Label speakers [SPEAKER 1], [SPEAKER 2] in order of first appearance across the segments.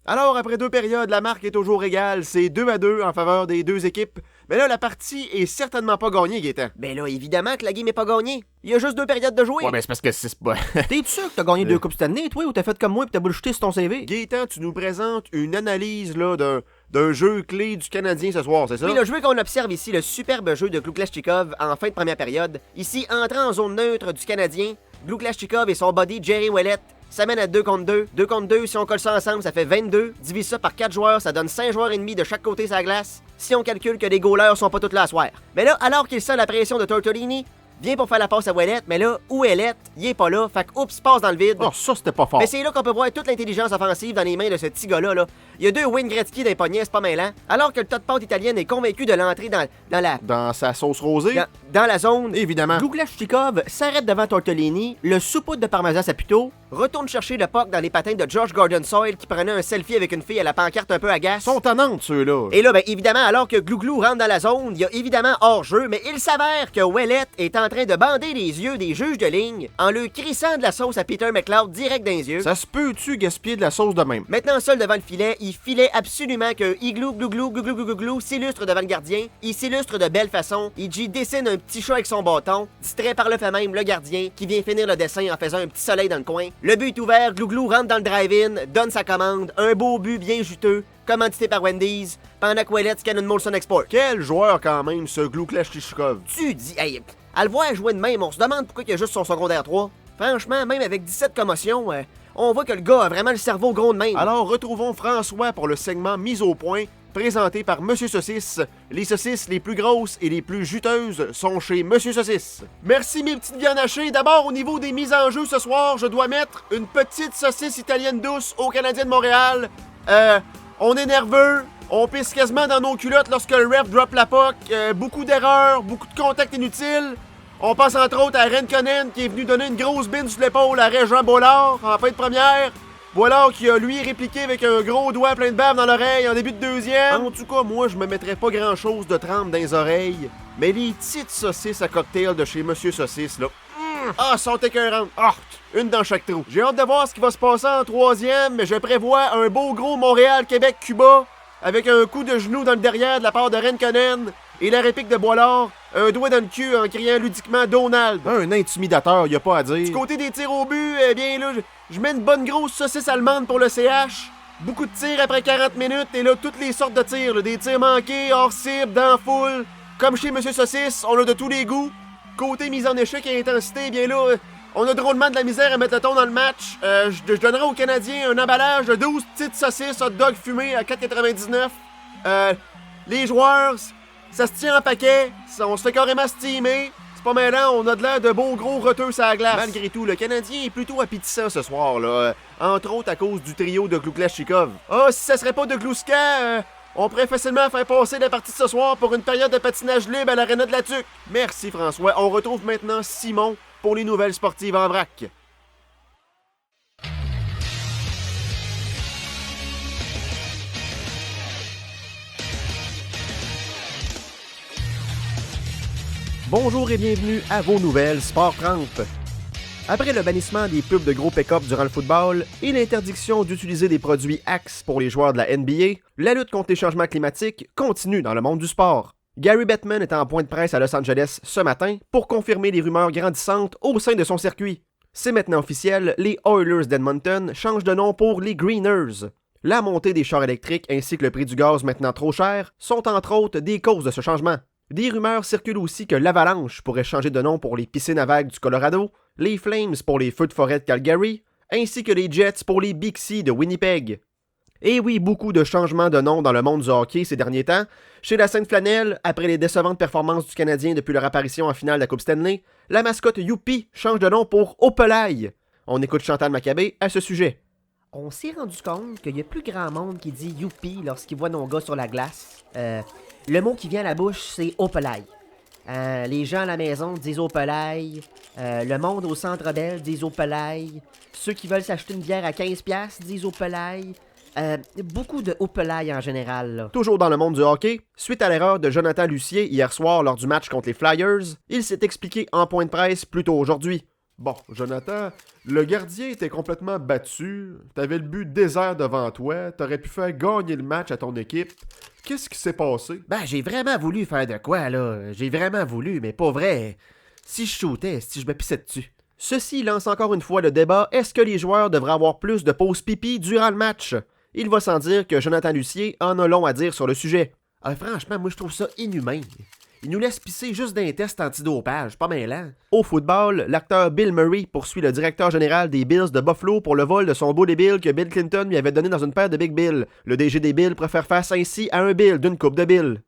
[SPEAKER 1] Alors, après 2 périodes, la marque est toujours égale. C'est 2-2 en faveur des deux équipes. Mais là, la partie est certainement pas gagnée, Gaétan.
[SPEAKER 2] Ben là, évidemment que la game est pas gagnée. Il y a juste 2 périodes de jouer.
[SPEAKER 1] Ouais, ben c'est parce que c'est pas...
[SPEAKER 2] T'es sûr que t'as gagné 2 coupes cette année, toi, ou t'as fait comme moi pis t'as bullshité sur ton CV?
[SPEAKER 1] Gaétan, tu nous présentes une analyse là d'un jeu clé du Canadien ce soir, c'est ça?
[SPEAKER 2] Oui, le jeu qu'on observe ici, le superbe jeu de Glouklashchikov en fin de première période. Ici, entrant en zone neutre du Canadien, Glouklashchikov et son buddy Jerry Ouellet s'amènent à 2 contre 2. 2 contre 2, si on colle ça ensemble, ça fait 22. Divise ça par 4 joueurs, ça donne 5 joueurs et demi de chaque côté sur la glace. Si on calcule que les goalers sont pas tous là à soir. Mais là, alors qu'il sent la pression de Tortolini, vient pour faire la passe à Ouellet, mais là, Ouellet, il est pas là, fait que oups, passe dans le vide.
[SPEAKER 1] Oh, ça c'était pas fort.
[SPEAKER 2] Mais c'est là qu'on peut voir toute l'intelligence offensive dans les mains de ce petit gars-là. Là. Il y a 2 Wayne Gretzky d'un poignet, c'est pas mêlant. Alors que le tas de pâte italienne est convaincu de l'entrée
[SPEAKER 1] Dans sa sauce rosée?
[SPEAKER 2] Dans la zone,
[SPEAKER 1] Évidemment.
[SPEAKER 2] Glouklashchikov s'arrête devant Tortolini, le saupoudre de parmesan Saputo, retourne chercher le puck dans les patins de George Gordon Soil qui prenait un selfie avec une fille à la pancarte un peu agace.
[SPEAKER 1] Sont tannantes, ceux-là.
[SPEAKER 2] Et là, ben évidemment, alors que Glouglou rentre dans la zone, il y a évidemment hors-jeu, mais il s'avère que Ouellet est en train de bander les yeux des juges de ligne en leur crissant de la sauce à Peter McLeod direct dans les yeux.
[SPEAKER 1] Ça se peut-tu gaspiller de la sauce de même?
[SPEAKER 2] Maintenant seul devant le filet, il filait absolument que Igloo, Glouglou, Glouglou, Glouglou, Glouglou s'illustre devant le gardien. Il s'illustre de belle façon. Ig dessine un petit chat avec son bâton, distrait par le fait même le gardien qui vient finir le dessin en faisant un petit soleil dans le coin. Le but est ouvert, Glouglou rentre dans le drive-in, donne sa commande, un beau but bien juteux, commandité par Wendy's, pendant que Ouellet scanne une Molson Export.
[SPEAKER 1] Quel joueur quand même, ce Glouklashchikov.
[SPEAKER 2] Tu dis, hey, à le voir jouer de même, on se demande pourquoi il a juste son secondaire 3. Franchement, même avec 17 commotions, on voit que le gars a vraiment le cerveau gros de même.
[SPEAKER 1] Alors retrouvons François pour le segment Mise au point, présenté par Monsieur Saucisse. Les saucisses les plus grosses et les plus juteuses sont chez Monsieur Saucisse. Merci mes petites viandes hachées. D'abord, au niveau des mises en jeu ce soir, je dois mettre une petite saucisse italienne douce au Canadien de Montréal. On est nerveux, on pisse quasiment dans nos culottes lorsque le ref drop la puck, beaucoup d'erreurs, beaucoup de contacts inutiles. On pense entre autres à Renkonen qui est venu donner une grosse bine sur l'épaule à Régent Bollard en fin de première. Bollard qui a lui répliqué avec un gros doigt plein de bave dans l'oreille en début de deuxième. En tout cas, moi je me mettrais pas grand chose de trempe dans les oreilles. Mais les petites saucisses à cocktail de chez Monsieur Saucisse là. Sont écœurantes. Une dans chaque trou. J'ai hâte de voir ce qui va se passer en troisième, mais je prévois un beau gros Montréal-Québec-Cuba avec un coup de genou dans le derrière de la part de Renkonen et la réplique de Boilard, un doigt dans le cul en criant ludiquement Donald. Un intimidateur, y a pas à dire. Du côté des tirs au but, eh bien là, je mets une bonne grosse saucisse allemande pour le CH. Beaucoup de tirs après 40 minutes et là, toutes les sortes de tirs, là, des tirs manqués, hors cible, dans foule. Comme chez Monsieur Saucisse, on a de tous les goûts. Côté mise en échec et intensité, eh bien là, on a drôlement de la misère à mettre le ton dans le match. Je donnerai aux Canadiens un emballage de 12 petites saucisses hot dog fumées à 4,99. Les joueurs, ça se tient en paquet, on se fait carrément steamer. C'est pas mêlant, on a de l'air de beaux gros roteux sur la glace. Malgré tout, le Canadien est plutôt appétissant ce soir, là. Entre autres à cause du trio de Glouklashchikov. Si ça serait pas de Glouska, on pourrait facilement faire passer la partie de ce soir pour une période de patinage libre à l'aréna de la Tuque. Merci François. On retrouve maintenant Simon pour les nouvelles sportives en vrac. Bonjour et bienvenue à vos nouvelles Sport 30. Après le bannissement des pubs de gros pick-up durant le football et l'interdiction d'utiliser des produits Axe pour les joueurs de la NBA, la lutte contre les changements climatiques continue dans le monde du sport. Gary Bettman est en point de presse à Los Angeles ce matin pour confirmer les rumeurs grandissantes au sein de son circuit. C'est maintenant officiel, les Oilers d'Edmonton changent de nom pour les Greeners. La montée des chars électriques ainsi que le prix du gaz maintenant trop cher sont entre autres des causes de ce changement. Des rumeurs circulent aussi que l'Avalanche pourrait changer de nom pour les piscines à vagues du Colorado, les Flames pour les feux de forêt de Calgary, ainsi que les Jets pour les Bixby de Winnipeg. Et oui, beaucoup de changements de nom dans le monde du hockey ces derniers temps. Chez la Sainte-Flanelle, après les décevantes performances du Canadien depuis leur apparition en finale de la Coupe Stanley, la mascotte Youpi change de nom pour Opelay. On écoute Chantal Maccabé à ce sujet.
[SPEAKER 2] On s'est rendu compte qu'il y a plus grand monde qui dit Youpi lorsqu'il voit nos gars sur la glace. Le mot qui vient à la bouche, c'est Opelay. Les gens à la maison disent Opelay. Le monde au Centre Bell disent Opelay. Ceux qui veulent s'acheter une bière à 15$ disent Opelay. Beaucoup de Opelay en général. Là.
[SPEAKER 1] Toujours dans le monde du hockey, suite à l'erreur de Jonathan Lucier hier soir lors du match contre les Flyers, il s'est expliqué en point de presse plus tôt aujourd'hui. Bon, Jonathan, le gardien était complètement battu, t'avais le but désert devant toi, t'aurais pu faire gagner le match à ton équipe. Qu'est-ce qui s'est passé?
[SPEAKER 2] Ben, j'ai vraiment voulu faire de quoi, là. J'ai vraiment voulu, mais pas vrai. Si je shootais, si je me pissais dessus. Ceci lance encore une fois le débat, est-ce que les joueurs devraient avoir plus de pauses pipi durant le match? Il va sans dire que Jonathan Lucier en a long à dire sur le sujet. Franchement, moi je trouve ça inhumain. Il nous laisse pisser juste d'un test antidopage, pas mêlant. Au football, l'acteur Bill Murray poursuit le directeur général des Bills de Buffalo pour le vol de son beau débile que Bill Clinton lui avait donné dans une paire de Big Bill. Le DG des Bills préfère face ainsi à un Bill d'une coupe de Bill.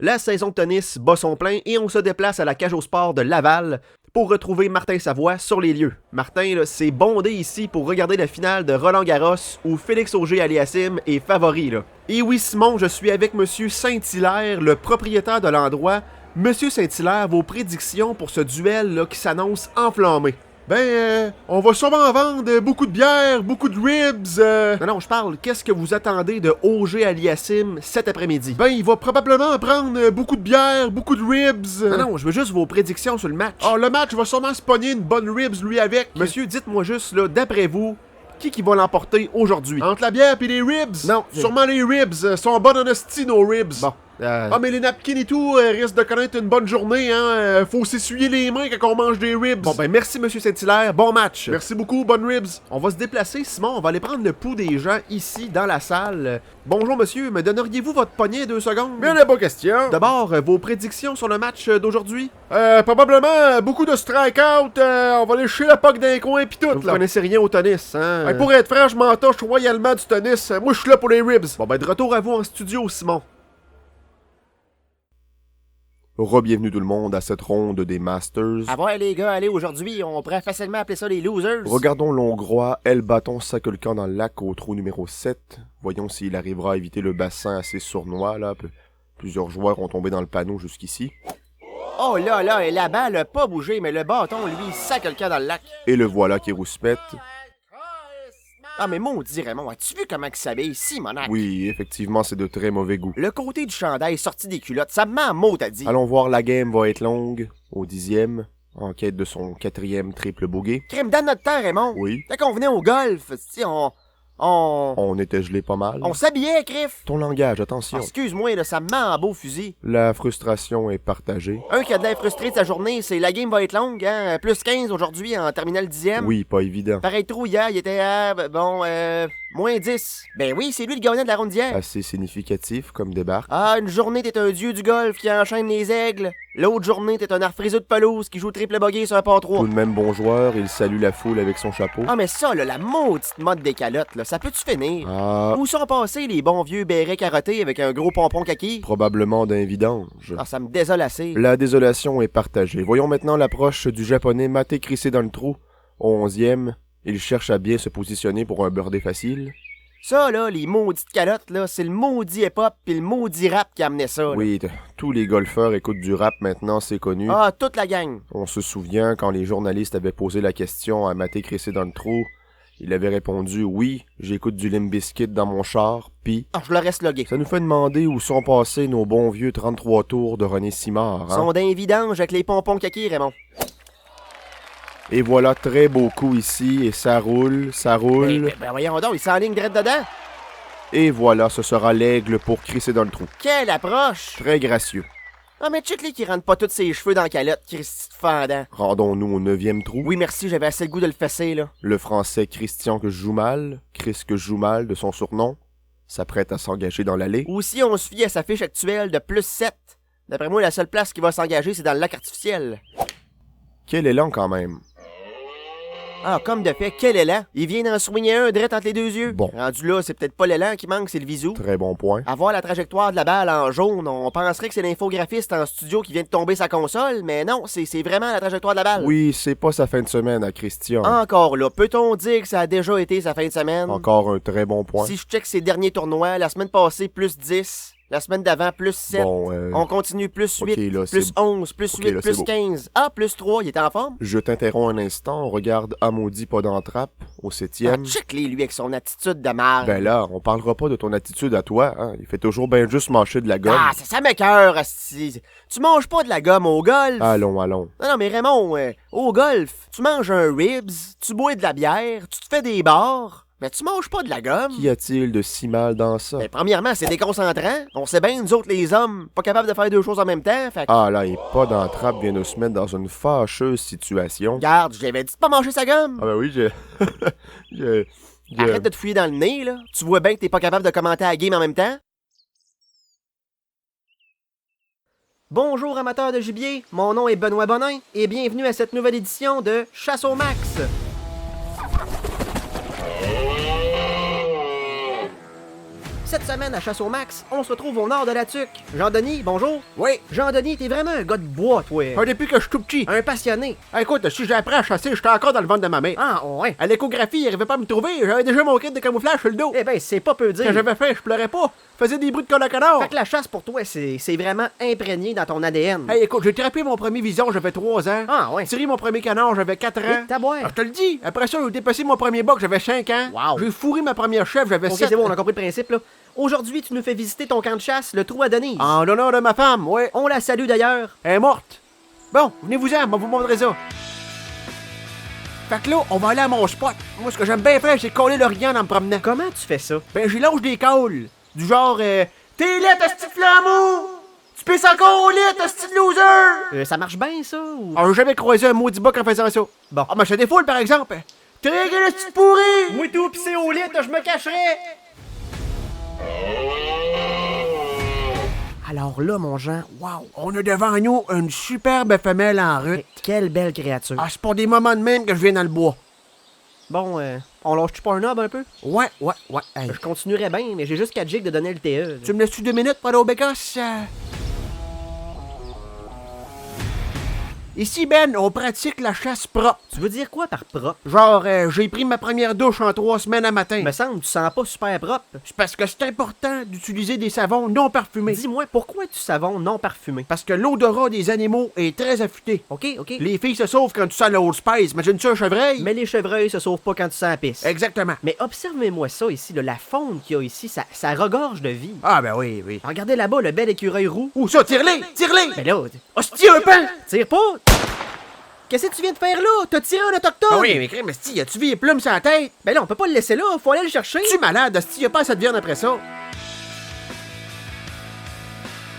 [SPEAKER 2] La saison de tennis bat son plein et on se déplace à la cage au sport de Laval pour retrouver Martin Savoie sur les lieux. Martin s'est bondé ici pour regarder la finale de Roland-Garros où Félix Auger-Aliassime est favori. Là. Et oui, Simon, je suis avec Monsieur Saint-Hilaire, le propriétaire de l'endroit. Monsieur Saint-Hilaire, vos prédictions pour ce duel là, qui s'annonce enflammé.
[SPEAKER 1] On va sûrement vendre beaucoup de bière, beaucoup de ribs.
[SPEAKER 2] Non, je parle, qu'est-ce que vous attendez de Auger-Aliassime cet après-midi?
[SPEAKER 1] Il va probablement prendre beaucoup de bière, beaucoup de ribs.
[SPEAKER 2] Non, je veux juste vos prédictions sur le match.
[SPEAKER 1] Le match va sûrement se pogner une bonne ribs, lui, avec.
[SPEAKER 2] Monsieur, dites-moi juste, là, d'après vous, qui va l'emporter aujourd'hui?
[SPEAKER 1] Entre la bière et les ribs?
[SPEAKER 2] Non.
[SPEAKER 1] Sûrement les ribs. Sont bonnes en esti, nos ribs.
[SPEAKER 2] Bon.
[SPEAKER 1] Mais les napkins et tout risquent de connaître une bonne journée, hein. Faut s'essuyer les mains quand on mange des ribs.
[SPEAKER 2] Bon, merci, Monsieur Saint-Hilaire. Bon match.
[SPEAKER 1] Merci beaucoup, bonne ribs.
[SPEAKER 2] On va se déplacer, Simon. On va aller prendre le pouls des gens ici, dans la salle. Bonjour, monsieur. Me donneriez-vous votre poignet 2 secondes?
[SPEAKER 1] Bien, la bonne question.
[SPEAKER 2] D'abord, vos prédictions sur le match d'aujourd'hui?
[SPEAKER 1] Probablement beaucoup de strikeout. On va lécher la puck d'un coin pis tout,
[SPEAKER 2] Vous connaissez rien au tennis, hein?
[SPEAKER 1] Pour être franc, je m'entorche royalement du tennis. Moi, je suis là pour les ribs.
[SPEAKER 2] Bon, de retour à vous en studio, Simon.
[SPEAKER 1] Re-bienvenue tout le monde à cette ronde des Masters.
[SPEAKER 2] Ah ouais les gars, allez, aujourd'hui, on pourrait facilement appeler ça les losers.
[SPEAKER 1] Regardons l'Hongrois El Bâton sac le camp dans le lac au trou numéro 7. Voyons s'il arrivera à éviter le bassin assez sournois, là. Plusieurs joueurs ont tombé dans le panneau jusqu'ici.
[SPEAKER 2] Oh là, et la balle a pas bougé, mais le bâton, lui, sac le camp dans le lac.
[SPEAKER 1] Et le voilà qui rouspète.
[SPEAKER 2] Ah mais maudit Raymond, as-tu vu comment il s'habille, Simonac?
[SPEAKER 1] Oui, effectivement, c'est de très mauvais goût.
[SPEAKER 2] Le côté du chandail sorti des culottes, ça me ment mot, t'as dit.
[SPEAKER 1] Allons voir, la game va être longue, au 10e, en quête de son 4e triple bogey.
[SPEAKER 2] Crème dans notre temps, Raymond.
[SPEAKER 1] Oui.
[SPEAKER 2] Quand on venait au golf,
[SPEAKER 1] On était gelé pas mal.
[SPEAKER 2] On s'habillait, Criff.
[SPEAKER 1] Ton langage, attention.
[SPEAKER 2] Excuse-moi, là, ça me ment en beau fusil.
[SPEAKER 1] La frustration est partagée.
[SPEAKER 2] Un qui a de l'air frustré de sa journée, c'est la game va être longue, hein. Plus 15 aujourd'hui en terminale 10e.
[SPEAKER 1] Oui, pas évident.
[SPEAKER 2] Pareil trou hier, il était à, moins 10. Ben oui, c'est lui le gagnant de la ronde d'hier.
[SPEAKER 1] Assez significatif comme débarque.
[SPEAKER 2] Ah, une journée, t'es un dieu du golf qui enchaîne les aigles. L'autre journée, t'es un arfriseux de pelouse qui joue triple bogey sur un par 3.
[SPEAKER 1] Tout de même bon joueur, il salue la foule avec son chapeau.
[SPEAKER 2] Ah, mais ça, là, la maudite mode des calottes, là, ça peut-tu finir?
[SPEAKER 1] Ah,
[SPEAKER 2] Où sont passés les bons vieux bérets carottés avec un gros pompon kaki?
[SPEAKER 1] probablement d'un vidange.
[SPEAKER 2] Ah, ça me désole assez.
[SPEAKER 1] La désolation est partagée. Voyons maintenant l'approche du japonais maté crissé dans le trou. Au 11e, il cherche à bien se positionner pour un birdie facile.
[SPEAKER 2] Ça, là, les maudites calottes, là, c'est le maudit hip-hop pis le maudit rap qui a amené ça. Là.
[SPEAKER 1] Oui, tous les golfeurs écoutent du rap maintenant, c'est connu.
[SPEAKER 2] Ah, toute la gang.
[SPEAKER 1] On se souvient quand les journalistes avaient posé la question à maté crissé dans le trou. Il avait répondu « Oui, j'écoute du Limp Bizkit dans mon char, pis... »
[SPEAKER 2] Ah, je le reste logué.
[SPEAKER 1] Ça nous fait demander où sont passés nos bons vieux 33 tours de René Simard,
[SPEAKER 2] Ils
[SPEAKER 1] hein?
[SPEAKER 2] sont d'un vidange avec les pompons kaki, Raymond.
[SPEAKER 1] Et voilà, très beau coup ici, et ça roule, ça roule.
[SPEAKER 2] Ben voyons donc, il s'enligne direct dedans.
[SPEAKER 1] Et voilà, ce sera l'aigle pour crisser dans le trou.
[SPEAKER 2] Quelle approche!
[SPEAKER 1] Très gracieux.
[SPEAKER 2] Ah, mais check-les qui rentre pas tous ses cheveux dans la calotte, Christy de fendant.
[SPEAKER 1] Rendons-nous au 9e trou.
[SPEAKER 2] Oui, merci, j'avais assez le goût de le fesser, là.
[SPEAKER 1] Le français Christian que je joue mal, Chris que je joue mal de son surnom, s'apprête à s'engager dans l'allée.
[SPEAKER 2] Ou si on se fie à sa fiche actuelle de plus 7. D'après moi, la seule place qui va s'engager, c'est dans le lac artificiel.
[SPEAKER 1] Quel élan quand même.
[SPEAKER 2] Ah, comme de fait, quel élan! Il vient d'en soigner un direct entre les deux yeux.
[SPEAKER 1] Bon.
[SPEAKER 2] Rendu là, c'est peut-être pas l'élan qui manque, c'est le visu.
[SPEAKER 1] Très bon point.
[SPEAKER 2] À voir la trajectoire de la balle en jaune, on penserait que c'est l'infographiste en studio qui vient de tomber sa console, mais non, c'est vraiment la trajectoire de la balle.
[SPEAKER 1] Oui, c'est pas sa fin de semaine à Christian.
[SPEAKER 2] Encore là, peut-on dire que ça a déjà été sa fin de semaine?
[SPEAKER 1] Encore un très bon point.
[SPEAKER 2] Si je check ses derniers tournois, la semaine passée, plus 10. La semaine d'avant, plus 7.
[SPEAKER 1] Bon,
[SPEAKER 2] On continue, plus 8,
[SPEAKER 1] ok, là,
[SPEAKER 2] plus
[SPEAKER 1] c'est-
[SPEAKER 2] 11, plus
[SPEAKER 1] ok,
[SPEAKER 2] 8,
[SPEAKER 1] là,
[SPEAKER 2] plus
[SPEAKER 1] c'est beau.
[SPEAKER 2] 15. Ah, plus 3, il était en forme?
[SPEAKER 1] Je t'interromps un instant, on regarde à maudit pas d'entrape au
[SPEAKER 2] Ah,
[SPEAKER 1] 7e.
[SPEAKER 2] check-les, lui, avec son attitude de marde.
[SPEAKER 1] Ben là, on parlera pas de ton attitude à toi, hein. Il fait toujours bien juste mâcher de la gomme.
[SPEAKER 2] Ah, ça m'écoeure, asti. Tu manges pas de la gomme au golf?
[SPEAKER 1] Allons, allons.
[SPEAKER 2] Non, mais Raymond, au golf, tu manges un ribs, tu bois de la bière, tu te fais des bars, mais tu manges pas de la gomme.
[SPEAKER 1] Qu'y a-t-il de si mal dans ça?
[SPEAKER 2] Ben, premièrement, c'est déconcentrant. On sait bien, nous autres, les hommes, pas capables de faire deux choses en même temps, fait que...
[SPEAKER 1] Ah là, et pas d'entrape vient de se mettre dans une fâcheuse situation.
[SPEAKER 2] Regarde, je l'avais dit de pas manger sa gomme.
[SPEAKER 1] Ah ben oui, j'ai...
[SPEAKER 2] Arrête de te fouiller dans le nez, là. Tu vois bien que t'es pas capable de commenter la game en même temps. Bonjour amateurs de gibier, mon nom est Benoît Bonin et bienvenue à cette nouvelle édition de Chasse au Max. Cette semaine à Chasse au Max, on se retrouve au nord de la Tuque. Jean-Denis, bonjour.
[SPEAKER 1] Oui,
[SPEAKER 2] Jean-Denis, t'es vraiment un gars de bois, toi.
[SPEAKER 1] depuis que je suis tout petit.
[SPEAKER 2] Un passionné.
[SPEAKER 1] Ah, écoute, si j'ai appris à chasser, j'étais encore dans le ventre de ma mère.
[SPEAKER 2] Ah, ouais.
[SPEAKER 1] À l'échographie, il arrivait pas à me trouver, j'avais déjà mon kit de camouflage sur le dos.
[SPEAKER 2] Eh ben, c'est pas peu dire.
[SPEAKER 1] Quand j'avais faim, je pleurais pas. Je faisais des bruits de colle à canard.
[SPEAKER 2] Fait que la chasse pour toi, c'est vraiment imprégné dans ton ADN.
[SPEAKER 1] Hey, écoute, j'ai trappé mon premier vison, j'avais 3 ans.
[SPEAKER 2] Ah, ouais.
[SPEAKER 1] Tiré mon premier canard, j'avais 4 ans.
[SPEAKER 2] Et taboire.
[SPEAKER 1] Ah, je te le dis, après ça, j'ai dépassé mon premier boc, j'avais 5 ans.
[SPEAKER 2] Wow.
[SPEAKER 1] J'ai fourré ma première chef, j'avais
[SPEAKER 2] Ok,
[SPEAKER 1] 7
[SPEAKER 2] c'est bon, on a compris le principe, là. Aujourd'hui, tu nous fais visiter ton camp de chasse, le Trou à Denise.
[SPEAKER 1] En l'honneur de ma femme, ouais.
[SPEAKER 2] On la salue d'ailleurs.
[SPEAKER 1] Elle est morte. Bon, venez-vous-en, on va vous montrer ça. Fait que là, on va aller à mon spot. Moi, ce que j'aime bien faire, c'est coller le rien en me promenant.
[SPEAKER 2] Comment tu fais ça?
[SPEAKER 1] Ben, j'y lâche des calls. Du genre, t'es laid, esti de flammeau! Tu pisses encore au lit, esti de loser!
[SPEAKER 2] Ça marche bien, ça? Ou...
[SPEAKER 1] Ah, j'ai jamais croisé un maudit boc en faisant ça.
[SPEAKER 2] Bon.
[SPEAKER 1] Ah, ben, je te défoule, par exemple. T'es réglé, esti de pourri!
[SPEAKER 2] Moi tout pissé au lit, je me cacherais! Alors là, mon Jean, wow!
[SPEAKER 1] On a devant nous une superbe femelle en route.
[SPEAKER 2] Mais quelle belle créature.
[SPEAKER 1] Ah, c'est pour des moments de même que je viens dans le bois.
[SPEAKER 2] Bon, on lâche-tu pas un knob un peu?
[SPEAKER 1] Ouais. Hey.
[SPEAKER 2] Je continuerais bien, mais j'ai juste 4 gigs de donner le TE.
[SPEAKER 1] Tu me laisses-tu 2 minutes pour aller au bécasse? Ici, Ben, on pratique la chasse propre.
[SPEAKER 2] Tu veux dire quoi par propre?
[SPEAKER 1] Genre, j'ai pris ma première douche en 3 semaines à matin.
[SPEAKER 2] Me semble, tu sens pas super propre.
[SPEAKER 1] C'est parce que c'est important d'utiliser des savons non parfumés.
[SPEAKER 2] Dis-moi, pourquoi du savon non parfumé?
[SPEAKER 1] Parce que l'odorat des animaux est très affûté.
[SPEAKER 2] Ok.
[SPEAKER 1] Les filles se sauvent quand tu sens le Old Spice. Imagine-tu un chevreuil?
[SPEAKER 2] Mais les chevreuils se sauvent pas quand tu sens la pisse.
[SPEAKER 1] Exactement.
[SPEAKER 2] Mais observez-moi ça ici, là, la faune qu'il y a ici, ça regorge de vie.
[SPEAKER 1] Ah, ben oui.
[SPEAKER 2] Regardez là-bas le bel écureuil roux.
[SPEAKER 1] Où ça? Tire-les!
[SPEAKER 2] Mais là,
[SPEAKER 1] Hostie, un pain!
[SPEAKER 2] tire pas! Qu'est-ce que tu viens de faire là? T'as tiré un autochtone!
[SPEAKER 1] Ah oui, mais crème, hostie, as-tu vu les plumes sur la tête?
[SPEAKER 2] Ben là, on peut pas le laisser là, faut aller le chercher.
[SPEAKER 1] Tu malade, hostie, y'a pas assez de viande après ça.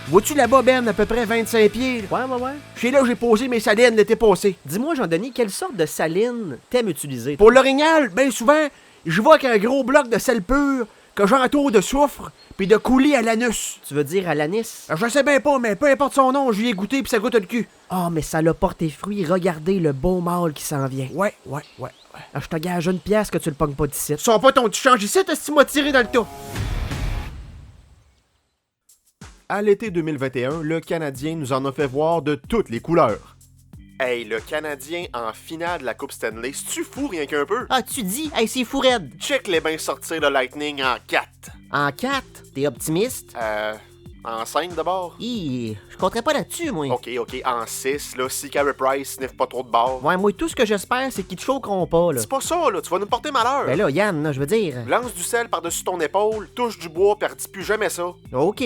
[SPEAKER 1] Vois-tu là-bas, Ben, à peu près 25 pieds? Là?
[SPEAKER 2] Ouais.
[SPEAKER 1] Chez là, j'ai posé mes salines l'été passé.
[SPEAKER 2] Dis-moi, Jean-Denis, quelle sorte de saline t'aimes utiliser?
[SPEAKER 1] Pour l'orignal, bien souvent, je vois qu'un gros bloc de sel pur que j'entoure de soufre puis de coulis à l'anus.
[SPEAKER 2] Tu veux dire à l'anis?
[SPEAKER 1] Je sais bien pas, mais peu importe son nom, je lui ai goûté puis ça goûte le cul.
[SPEAKER 2] Oh, mais ça l'a porté fruit. Regardez le beau mâle qui s'en vient.
[SPEAKER 1] Ouais.
[SPEAKER 2] Ah, je te gage une pièce que tu le pognes pas d'ici.
[SPEAKER 1] Sont pas ton petit change ici, t'as si moi tiré dans le tas. À l'été 2021, le Canadien nous en a fait voir de toutes les couleurs. Hey, le Canadien en finale de la Coupe Stanley, c'est-tu fou rien qu'un peu?
[SPEAKER 2] Ah, tu dis? Hey, c'est fou raide.
[SPEAKER 1] Check les bains sortir le Lightning en 4.
[SPEAKER 2] En 4, t'es optimiste?
[SPEAKER 1] En 5 d'abord?
[SPEAKER 2] Je compterais pas là-dessus, moi.
[SPEAKER 1] Ok, en 6, là, si Carey Price sniffe pas trop de barre.
[SPEAKER 2] Ouais, moi, tout ce que j'espère, c'est qu'ils te choqueront pas, là.
[SPEAKER 1] C'est pas ça, là, tu vas nous porter malheur.
[SPEAKER 2] Ben là, Yann, là, je veux dire...
[SPEAKER 1] Lance du sel par-dessus ton épaule, touche du bois, pis redis plus jamais ça.
[SPEAKER 2] OK.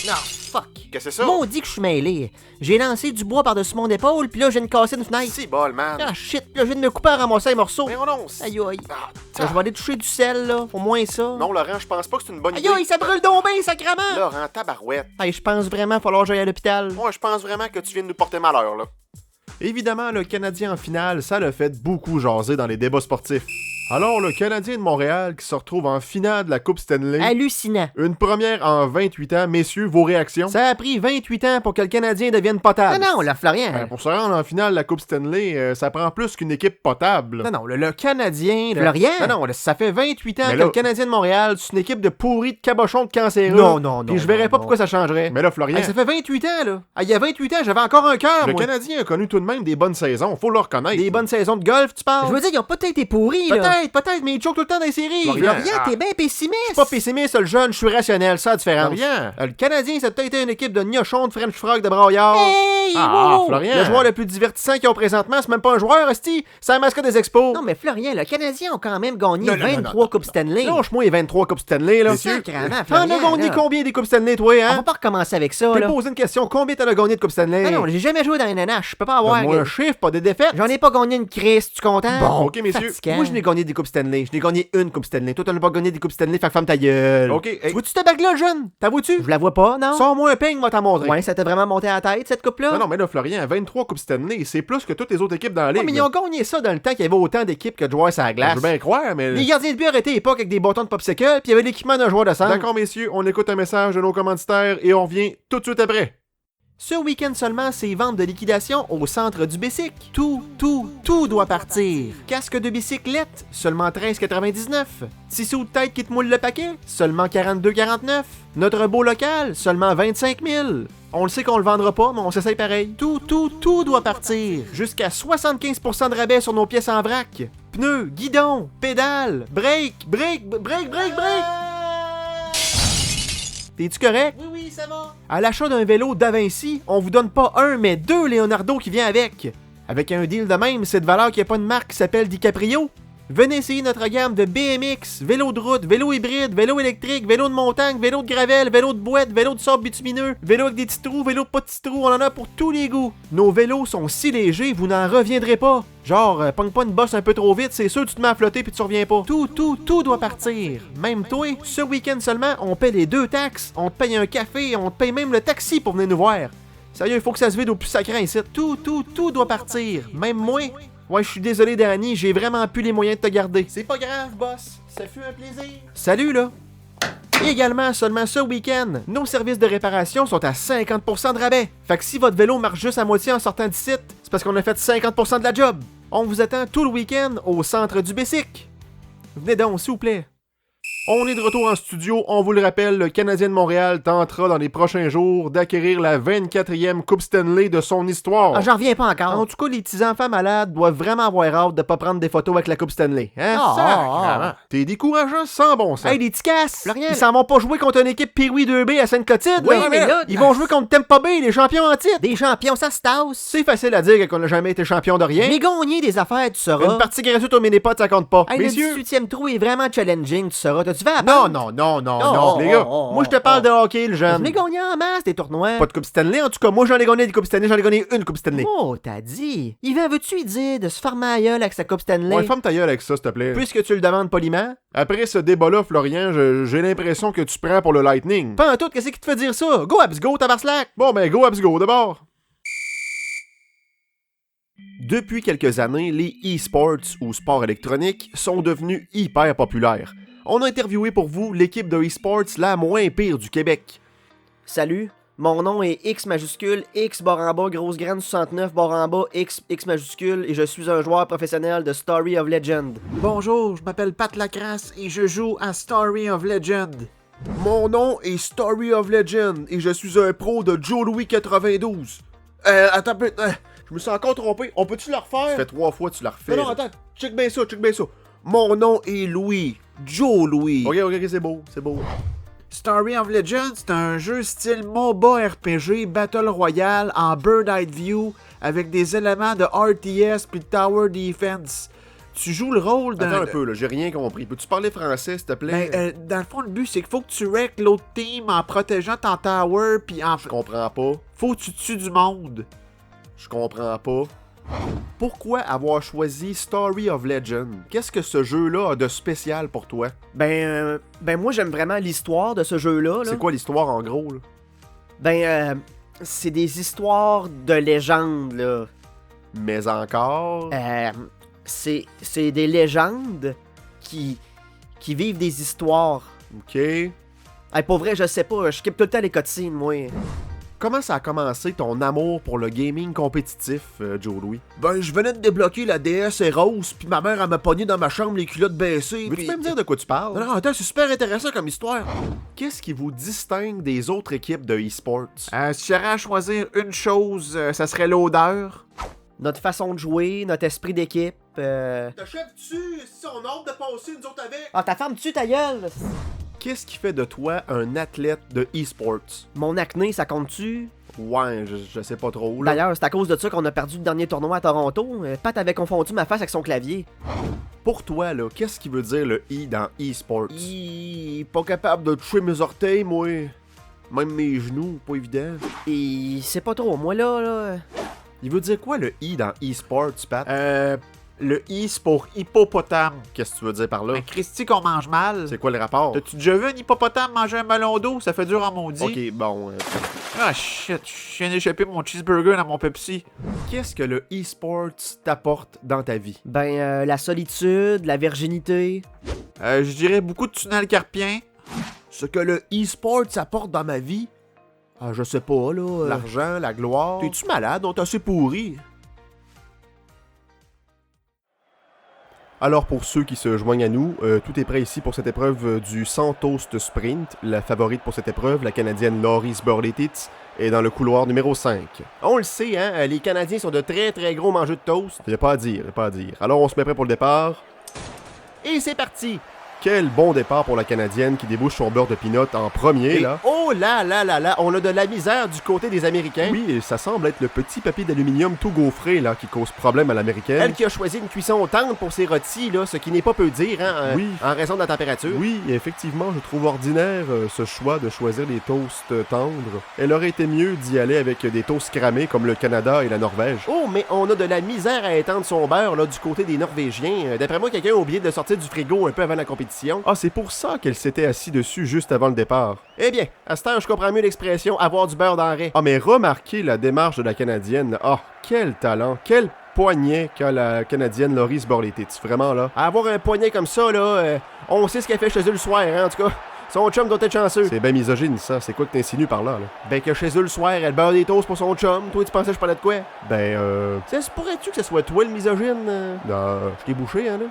[SPEAKER 2] Non, fuck.
[SPEAKER 1] Qu'est-ce que c'est ça?
[SPEAKER 2] Maudit que je suis mêlé. J'ai lancé du bois par-dessus mon épaule, puis là, je viens de casser une fenêtre.
[SPEAKER 1] C'est bol, man.
[SPEAKER 2] Ah, shit, puis là, je viens de me couper à ramasser un morceau.
[SPEAKER 1] Mais non,
[SPEAKER 2] Aïe, aïe.
[SPEAKER 1] Ah,
[SPEAKER 2] Je vais aller toucher du sel, là. Au moins ça.
[SPEAKER 1] non, Laurent, je pense pas que c'est une bonne idée.
[SPEAKER 2] Aïe, aïe, ça brûle donc bien, sacrément.
[SPEAKER 1] Laurent, tabarouette.
[SPEAKER 2] Hey, je pense vraiment falloir que j'aille à l'hôpital.
[SPEAKER 1] Moi, je pense vraiment que tu viens de nous porter malheur, là. Évidemment, le Canadien en finale, ça l'a fait beaucoup jaser dans les débats sportifs. Alors, le Canadien de Montréal qui se retrouve en finale de la Coupe Stanley.
[SPEAKER 2] Hallucinant.
[SPEAKER 1] Une première en 28 ans. Messieurs, vos réactions? Ça a pris 28 ans pour que le Canadien devienne potable.
[SPEAKER 2] Non, là, Florian.
[SPEAKER 1] Pour se rendre en finale de la Coupe Stanley, ça prend plus qu'une équipe potable. Non, le Canadien...
[SPEAKER 2] Florian?
[SPEAKER 1] Non, ça fait 28 ans
[SPEAKER 2] Mais
[SPEAKER 1] que
[SPEAKER 2] là-
[SPEAKER 1] le Canadien de Montréal, c'est une équipe de pourris de cabochons de cancéreux.
[SPEAKER 2] Non.
[SPEAKER 1] Puis je verrais pas pourquoi ça changerait. Mais là, Florian... ça fait 28 ans, là. Il y a 28 ans, j'avais encore un cœur, Le Canadien a connu tout de même des bonnes saisons, faut le reconnaître. Des bonnes saisons de golf, tu parles?
[SPEAKER 2] Je veux dire, ils ont peut-être été pourris,
[SPEAKER 1] Peut-être, Peut-être, mais il choke tout le temps dans les séries.
[SPEAKER 2] Florian, t'es bien pessimiste.
[SPEAKER 1] Je suis pas pessimiste, le jeune, je suis rationnel, ça la différence.
[SPEAKER 3] Florian.
[SPEAKER 1] Le Canadien, ça a peut-être été une équipe de gnochons, de French Frog, de braillards.
[SPEAKER 2] Hey,
[SPEAKER 3] Florian.
[SPEAKER 1] Le joueur le plus divertissant qu'ils ont présentement, c'est même pas un joueur, hostie. C'est un mascotte des Expos.
[SPEAKER 2] Non, mais Florian, le Canadien ont quand même gagné
[SPEAKER 1] Non, non,
[SPEAKER 2] 23
[SPEAKER 1] non,
[SPEAKER 2] Coupes Stanley.
[SPEAKER 1] Lâche-moi les 23 Coupes Stanley, là.
[SPEAKER 2] Messieurs, sacrément,
[SPEAKER 1] T'en as
[SPEAKER 2] Florian,
[SPEAKER 1] gagné
[SPEAKER 2] là.
[SPEAKER 1] combien des Coupes Stanley, toi,
[SPEAKER 2] On
[SPEAKER 1] hein?
[SPEAKER 2] va pas recommencer avec ça,
[SPEAKER 1] Je
[SPEAKER 2] là.
[SPEAKER 1] te pose une question, combien t'en as gagné de Coupes Stanley?
[SPEAKER 2] Ah non, j'ai jamais joué dans NNH, je peux pas avoir.
[SPEAKER 1] Donne-moi un chiffre, pas des défaites.
[SPEAKER 2] J'en ai pas gagné une crise, tu content?
[SPEAKER 1] Bon, ok, messieurs.
[SPEAKER 2] Fatigant.
[SPEAKER 1] Moi, je n'ai gagné des Coupes Stanley. Je n'ai gagné une Coupe Stanley. Toi, t'en as pas gagné des Coupes Stanley, fait que ferme ta gueule.
[SPEAKER 3] Ok,
[SPEAKER 1] Tu vois-tu ta bague-là, jeune? T'as vois-tu?
[SPEAKER 2] Je la vois pas, non?
[SPEAKER 1] Sors-moi un peigne, moi t'en montrer.
[SPEAKER 2] Ouais, ça t'a vraiment monté à la tête, cette coupe-là?
[SPEAKER 3] Non, non, mais là, Florian, 23 Coupes Stanley, c'est plus que toutes les autres équipes dans la
[SPEAKER 1] Ouais,
[SPEAKER 3] ligue.
[SPEAKER 1] mais ils ont gagné ça dans le temps qu'il y avait autant d'équipes que de joueurs sur la
[SPEAKER 3] Je
[SPEAKER 1] glace.
[SPEAKER 3] veux bien croire, mais...
[SPEAKER 1] Les gardiens de but auraient été à l'époque avec des bâtons de popsicle, puis il y avait l'équipement d'un joueur de centre.
[SPEAKER 3] D'accord, messieurs, on écoute un message de nos commanditaires et on revient tout de suite après.
[SPEAKER 1] Ce week-end seulement, c'est vente de liquidation au centre du Bessic. Tout doit partir. Casque de bicyclette, seulement 13,99. Tissot de tête qui te moule le paquet, seulement 42,49. Notre beau local, seulement 25 000. On le sait qu'on le vendra pas, mais on s'essaye pareil. Tout doit partir. Jusqu'à 75% de rabais sur nos pièces en vrac. Pneus, guidon, pédales, break. T'es-tu correct?
[SPEAKER 2] Oui, ça va.
[SPEAKER 1] À l'achat d'un vélo d'Avinci, on vous donne pas un, mais deux Leonardo qui vient avec. Avec un deal de même, c'est de valeur qu'il n'y a pas de marque qui s'appelle DiCaprio. Venez essayer notre gamme de BMX, vélo de route, vélo hybride, vélo électrique, vélo de montagne, vélo de gravel, vélo de boîte, vélo de sable bitumineux, vélo avec des petits trous, vélo pas de petits trous, on en a pour tous les goûts. Nos vélos sont si légers, vous n'en reviendrez pas. Genre, pogne pas une bosse un peu trop vite, c'est sûr tu te mets à flotter puis tu reviens pas. Tout doit partir. Même toi, ce week-end seulement, on paie les 2 taxes, on te paye un café, on te paye même le taxi pour venir nous voir. Sérieux, il faut que ça se vide au plus sacré ici. Tout doit partir. Même moi. Ouais, je suis désolé, Danny, j'ai vraiment plus les moyens de te garder. C'est pas grave, boss. Ça fut un plaisir. Salut, là. Également, seulement ce week-end, nos services de réparation sont à 50% de rabais. Fait que si votre vélo marche juste à moitié en sortant d'ici, c'est parce qu'on a fait 50% de la job. On vous attend tout le week-end au centre du Bessic. Venez donc, s'il vous plaît.
[SPEAKER 3] On est de retour en studio. On vous le rappelle, le Canadien de Montréal tentera dans les prochains jours d'acquérir la 24e Coupe Stanley de son histoire.
[SPEAKER 2] Ah, j'en reviens pas encore.
[SPEAKER 1] En tout cas, les petits enfants malades doivent vraiment avoir hâte de pas prendre des photos avec la Coupe Stanley. Hein?
[SPEAKER 3] Sacrément. T'es décourageant sans bon sens.
[SPEAKER 1] Hey, les petits casses!
[SPEAKER 2] Florian.
[SPEAKER 1] Ils s'en vont pas jouer contre une équipe Pee-Wee 2B à Sainte-Clotilde,
[SPEAKER 2] Oui,
[SPEAKER 1] là.
[SPEAKER 2] mais là,
[SPEAKER 1] Ils vont jouer contre Tampa Bay, les champions en titre!
[SPEAKER 2] Des champions, ça se tasse.
[SPEAKER 1] C'est facile à dire qu'on n'a jamais été champion de rien.
[SPEAKER 2] Mais gagner des affaires, tu sauras.
[SPEAKER 1] Une partie gratuite au mini-pot, ça compte pas.
[SPEAKER 2] Hey,
[SPEAKER 1] Messieurs!
[SPEAKER 2] le 18e trou est vraiment challenging, tu sauras. T'as-tu fait la pente?
[SPEAKER 1] Non, les gars. Moi, je te parle de hockey, le
[SPEAKER 2] Je
[SPEAKER 1] jeune.
[SPEAKER 2] l'ai gagné en masse, des tournois.
[SPEAKER 1] Pas de Coupe Stanley, en tout cas. Moi, j'en ai gagné des Coupes Stanley, j'en ai gagné une Coupe Stanley.
[SPEAKER 2] Oh, t'as dit. Yvan, veux-tu lui dire de se farmer à gueule avec sa Coupe Stanley?
[SPEAKER 3] Ouais, ferme ta gueule avec ça, s'il te plaît.
[SPEAKER 1] Puisque tu le demandes poliment.
[SPEAKER 3] Après ce débat-là, Florian, j'ai l'impression que tu prends pour le Lightning.
[SPEAKER 1] Pas en tout, qu'est-ce qui te fait dire ça? Go, Abs, go, tabarslack!
[SPEAKER 3] Bon, ben, go, Abs, go, d'abord.
[SPEAKER 1] Depuis quelques années, les e-sports ou sports électroniques sont devenus hyper populaires. On a interviewé pour vous l'équipe de e-sports la moins pire du Québec.
[SPEAKER 2] Salut, mon nom est X majuscule, X barre en bas, grosse graine 69 barre en bas, X majuscule, et je suis un joueur professionnel de Story of Legend.
[SPEAKER 4] Bonjour, je m'appelle Pat Lacrasse et je joue à Story of Legend.
[SPEAKER 1] Mon nom est Story of Legend et je suis un pro de Joe Louis 92. Attends un peu, je me suis encore trompé. On peut-tu le refaire?
[SPEAKER 3] Ça fait 3 fois que tu la refais.
[SPEAKER 1] Non, attends, check bien ça. Mon nom est Louis. Joe Louis.
[SPEAKER 3] Ok, c'est beau.
[SPEAKER 4] Story of Legend, c'est un jeu style MOBA RPG Battle Royale en Bird Eye View avec des éléments de RTS puis de Tower Defense. Tu joues le rôle d'un...
[SPEAKER 3] Attends un peu, là, j'ai rien compris. Peux-tu parler français, s'il te plaît?
[SPEAKER 4] Dans le fond, le but, c'est qu'il faut que tu wreck l'autre team en protégeant ton tower puis en...
[SPEAKER 3] Je comprends pas.
[SPEAKER 4] Faut que tu tues du monde.
[SPEAKER 3] Je comprends pas.
[SPEAKER 1] Pourquoi avoir choisi Story of Legend? Qu'est-ce que ce jeu-là a de spécial pour toi?
[SPEAKER 2] Ben moi j'aime vraiment l'histoire de ce jeu-là. Là.
[SPEAKER 3] C'est quoi l'histoire, en gros, là?
[SPEAKER 2] C'est des histoires de légende, là.
[SPEAKER 3] Mais encore...
[SPEAKER 2] C'est des légendes qui vivent des histoires.
[SPEAKER 3] Ok.
[SPEAKER 2] Hey, pour vrai, je sais pas, je skip tout le temps les cutscenes, moi.
[SPEAKER 1] Comment ça a commencé ton amour pour le gaming compétitif, Joe Louis?
[SPEAKER 4] Ben, je venais de débloquer la DS et rose, puis ma mère, elle m'a pogné dans ma chambre les culottes baissées.
[SPEAKER 1] Veux-tu
[SPEAKER 4] puis-
[SPEAKER 1] même dire de quoi tu parles?
[SPEAKER 4] Non, attends, c'est super intéressant comme histoire.
[SPEAKER 1] Qu'est-ce qui vous distingue des autres équipes de e-sports?
[SPEAKER 4] Si j'aurais à choisir une chose, ça serait l'odeur.
[SPEAKER 2] Notre façon de jouer, notre esprit d'équipe.
[SPEAKER 1] T'achèves-tu si on a hâte de passer nous autres avec?
[SPEAKER 2] Ah, ta femme tue ta gueule!
[SPEAKER 3] Qu'est-ce qui fait de toi un athlète de e-sports?
[SPEAKER 2] Mon acné, ça compte-tu?
[SPEAKER 3] Ouais, je sais pas trop, là.
[SPEAKER 2] D'ailleurs, c'est à cause de ça qu'on a perdu le dernier tournoi à Toronto. Pat avait confondu ma face avec son clavier.
[SPEAKER 3] Pour toi, là, qu'est-ce qui veut dire le I dans e-sports?
[SPEAKER 1] Pas capable de toucher mes orteils, moi. Même mes genoux, pas évident.
[SPEAKER 2] Et c'est pas trop, moi là.
[SPEAKER 3] Il veut dire quoi le I dans e-sports, Pat?
[SPEAKER 4] Le I, c'est pour hippopotame.
[SPEAKER 3] Qu'est-ce que tu veux dire par là?
[SPEAKER 4] Mais Christy, qu'on mange mal.
[SPEAKER 3] C'est quoi le rapport?
[SPEAKER 4] T'as-tu déjà vu un hippopotame manger un ballon d'eau? Ça fait dur en maudit.
[SPEAKER 3] Ok, bon.
[SPEAKER 4] Ah shit, je viens d'échapper mon cheeseburger dans mon Pepsi.
[SPEAKER 3] Qu'est-ce que le e-sports t'apporte dans ta vie?
[SPEAKER 2] Ben, la solitude, la virginité.
[SPEAKER 4] Je dirais beaucoup de tunnels carpiens.
[SPEAKER 1] Ce que le e-sport apporte dans ma vie? Ah, je sais pas, là.
[SPEAKER 3] L'argent, la gloire.
[SPEAKER 1] T'es-tu malade? On t'a assez pourri.
[SPEAKER 3] Alors pour ceux qui se joignent à nous, tout est prêt ici pour cette épreuve du 100 toast sprint. La favorite pour cette épreuve, la Canadienne Laurie Sborletitz, est dans le couloir numéro 5.
[SPEAKER 1] On le sait, hein, les Canadiens sont de très très gros mangeux de toast.
[SPEAKER 3] Y a pas à dire, y a pas à dire. Alors on se met prêt pour le départ.
[SPEAKER 1] Et c'est parti!
[SPEAKER 3] Quel bon départ pour la Canadienne qui débouche son beurre de pinot en premier,
[SPEAKER 1] Et
[SPEAKER 3] là.
[SPEAKER 1] oh là là là là, on a de la misère du côté des Américains.
[SPEAKER 3] Oui, et ça semble être le petit papier d'aluminium tout gaufré, là, qui cause problème à l'américaine.
[SPEAKER 1] Elle qui a choisi une cuisson tendre pour ses rôtis, là, ce qui n'est pas peu dire, hein,
[SPEAKER 3] Oui.
[SPEAKER 1] en raison de la température.
[SPEAKER 3] Oui, et effectivement, je trouve ordinaire ce choix de choisir des toasts tendres. Elle aurait été mieux d'y aller avec des toasts cramés comme le Canada et la Norvège.
[SPEAKER 1] Oh, mais on a de la misère à étendre son beurre, là, du côté des Norvégiens. D'après moi, quelqu'un a oublié de le sortir du frigo un peu avant la compétition.
[SPEAKER 3] Ah, c'est pour ça qu'elle s'était assise dessus juste avant le départ.
[SPEAKER 1] Eh bien, à cette heure, je comprends mieux l'expression « avoir du beurre dans le raie ».
[SPEAKER 3] Ah, mais remarquez la démarche de la Canadienne. Ah, quel talent, quel poignet qu'a la Canadienne Laurie Sborletitz. Vraiment, là.
[SPEAKER 1] À avoir un poignet comme ça, là, on sait ce qu'elle fait chez eux le soir, hein, en tout cas. Son chum doit être chanceux.
[SPEAKER 3] C'est bien misogyne, ça. C'est quoi que t'insinues par là, là?
[SPEAKER 1] Ben que chez eux le soir, elle beurre des toasts pour son chum. Toi, tu pensais que je parlais de quoi?
[SPEAKER 3] Ben,
[SPEAKER 1] Ça se pourrait-tu que ce soit toi le misogyne? Je t'ai bouché, hein, là?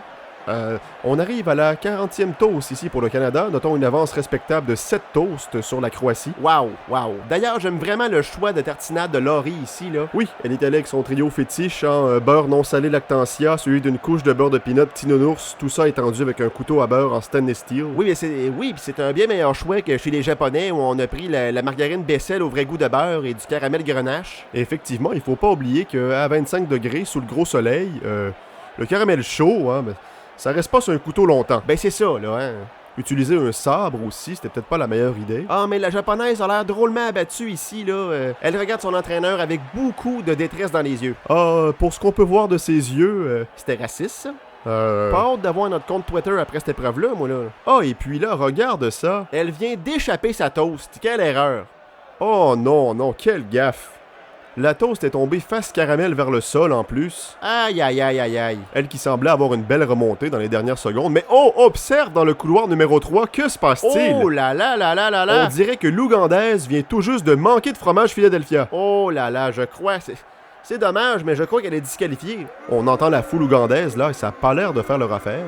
[SPEAKER 3] On arrive à la 40e toast ici pour le Canada. Notons une avance respectable de 7 toasts sur la Croatie.
[SPEAKER 1] Wow. D'ailleurs, j'aime vraiment le choix de tartinade de Laurie ici, là.
[SPEAKER 3] Oui, elle est allée avec son trio fétiche en beurre non salé lactantia, suivi d'une couche de beurre de pinot petit nounours, tout ça étendu avec un couteau à beurre en stainless steel.
[SPEAKER 1] Oui, puis c'est un bien meilleur choix que chez les Japonais où on a pris la margarine Bessel au vrai goût de beurre et du caramel grenache.
[SPEAKER 3] Effectivement, il faut pas oublier qu'à 25 degrés sous le gros soleil, le caramel chaud, hein, ça reste pas sur un couteau longtemps.
[SPEAKER 1] Ben c'est ça, là, hein.
[SPEAKER 3] Utiliser un sabre aussi, c'était peut-être pas la meilleure idée.
[SPEAKER 1] Ah, mais la japonaise a l'air drôlement abattue ici, là. Elle regarde son entraîneur avec beaucoup de détresse dans les yeux.
[SPEAKER 3] Ah, pour ce qu'on peut voir de ses yeux...
[SPEAKER 1] C'était raciste, ça?
[SPEAKER 3] Pas
[SPEAKER 1] hâte d'avoir notre compte Twitter après cette épreuve-là, moi, là.
[SPEAKER 3] Ah, et puis là, regarde ça.
[SPEAKER 1] Elle vient d'échapper sa toast. Quelle erreur!
[SPEAKER 3] Oh non, quelle gaffe. La toast est tombée face caramel vers le sol en plus.
[SPEAKER 1] Aïe.
[SPEAKER 3] Elle qui semblait avoir une belle remontée dans les dernières secondes. Mais oh, observe dans le couloir numéro 3, que se passe-t-il?
[SPEAKER 1] Oh là là.
[SPEAKER 3] On dirait que l'Ougandaise vient tout juste de manquer de fromage Philadelphia.
[SPEAKER 1] Oh là, je crois. C'est dommage, mais je crois qu'elle est disqualifiée.
[SPEAKER 3] On entend la foule ougandaise là et ça a pas l'air de faire leur affaire.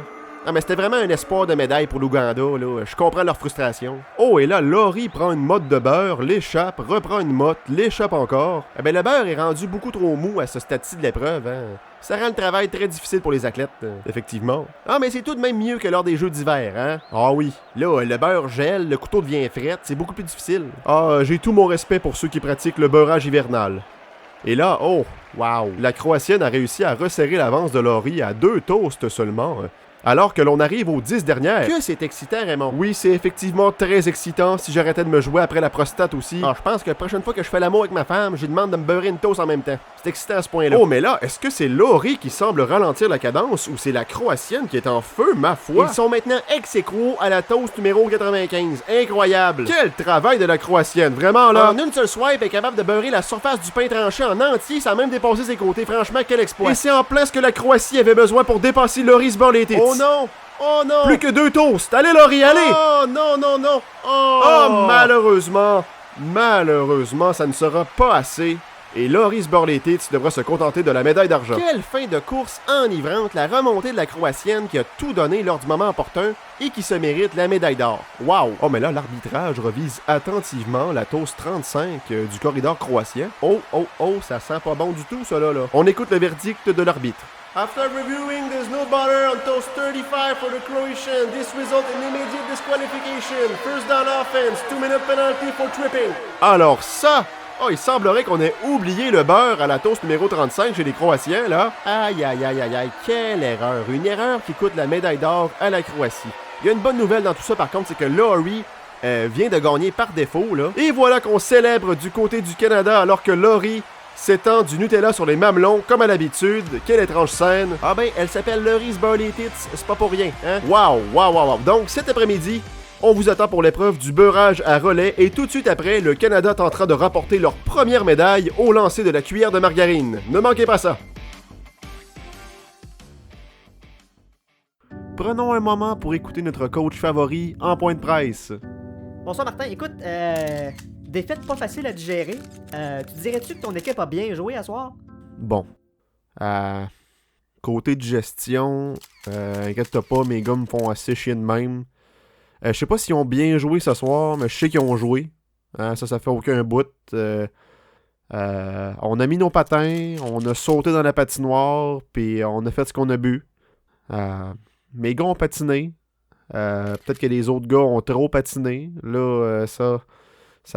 [SPEAKER 1] Non, mais c'était vraiment un espoir de médaille pour l'Ouganda, là. Je comprends leur frustration.
[SPEAKER 3] Oh, et là, Laurie prend une motte de beurre, l'échappe, reprend une motte, l'échappe encore.
[SPEAKER 1] Eh ben, le beurre est rendu beaucoup trop mou à ce stade-ci de l'épreuve, hein. Ça rend le travail très difficile pour les athlètes.
[SPEAKER 3] Effectivement.
[SPEAKER 1] Ah, mais c'est tout de même mieux que lors des Jeux d'hiver, hein.
[SPEAKER 3] Ah oui.
[SPEAKER 1] Là, le beurre gèle, le couteau devient fret, c'est beaucoup plus difficile.
[SPEAKER 3] Ah, j'ai tout mon respect pour ceux qui pratiquent le beurrage hivernal. Et là, oh, wow, la Croatienne a réussi à resserrer l'avance de Laurie à 2 toasts seulement. Alors que l'on arrive aux 10 dernières.
[SPEAKER 1] Que c'est excitant, Raymond.
[SPEAKER 3] Oui, c'est effectivement très excitant si j'arrêtais de me jouer après la prostate aussi.
[SPEAKER 1] Ah, je pense que la prochaine fois que je fais l'amour avec ma femme, je lui demande de me beurrer une toast en même temps. C'est excitant à ce point-là.
[SPEAKER 3] Oh, mais là, est-ce que c'est Laurie qui semble ralentir la cadence ou c'est la Croatienne qui est en feu, ma foi?
[SPEAKER 1] Ils sont maintenant ex-aequo à la toast numéro 95. Incroyable.
[SPEAKER 3] Quel travail de la Croatienne, vraiment là.
[SPEAKER 1] En une seule swipe, elle est capable de beurrer la surface du pain tranché en entier sans même dépasser ses côtés. Franchement, quel exploit.
[SPEAKER 3] Et c'est en plein ce que la Croatie avait besoin pour dépasser Laurie Sborletitz.
[SPEAKER 1] Oh non! Oh non!
[SPEAKER 3] Plus que 2 toasts! Allez Laurie, allez!
[SPEAKER 1] Oh non!
[SPEAKER 3] Oh, malheureusement, ça ne sera pas assez. Et Laurie Sborletitz devra se contenter de la médaille d'argent.
[SPEAKER 1] Quelle fin de course enivrante, la remontée de la Croatienne qui a tout donné lors du moment opportun et qui se mérite la médaille d'or. Wow!
[SPEAKER 3] Oh, mais là, l'arbitrage revise attentivement la toast 35 du corridor croatien.
[SPEAKER 1] Oh, ça sent pas bon du tout, ça là.
[SPEAKER 3] On écoute le verdict de l'arbitre.
[SPEAKER 1] After reviewing, there's no butter on toast 35 for the Croatian. This result in immediate disqualification. First down offense, 2-minute penalty for tripping. Alors ça, il semblerait qu'on ait oublié le beurre à la toast numéro 35 chez les Croatiens, là. Aïe, aïe, aïe, aïe, aïe, quelle erreur. Une erreur qui coûte la médaille d'or à la Croatie. Il y a une bonne nouvelle dans tout ça, par contre, c'est que Laurie vient de gagner par défaut, là. Et voilà qu'on célèbre du côté du Canada alors que Laurie s'étend du Nutella sur les mamelons, comme à l'habitude. Quelle étrange scène. Ah ben, elle s'appelle Laurie's Burly Tits, c'est pas pour rien, hein? Wow. Donc, cet après-midi, on vous attend pour l'épreuve du beurrage à relais et tout de suite après, le Canada tentera de remporter leur première médaille au lancer de la cuillère de margarine. Ne manquez pas ça. Prenons un moment pour écouter notre coach favori en point de presse.
[SPEAKER 2] Bonsoir Martin, écoute, défaite pas facile à digérer. Tu dirais-tu que ton équipe a bien joué à soir?
[SPEAKER 3] Bon. Côté digestion, inquiète-toi pas, mes gars me font assez chier de même. Je sais pas s'ils ont bien joué ce soir, mais je sais qu'ils ont joué. Ça fait aucun bout. On a mis nos patins, on a sauté dans la patinoire, puis on a fait ce qu'on a bu. Mes gars ont patiné. Peut-être que les autres gars ont trop patiné. Là, ça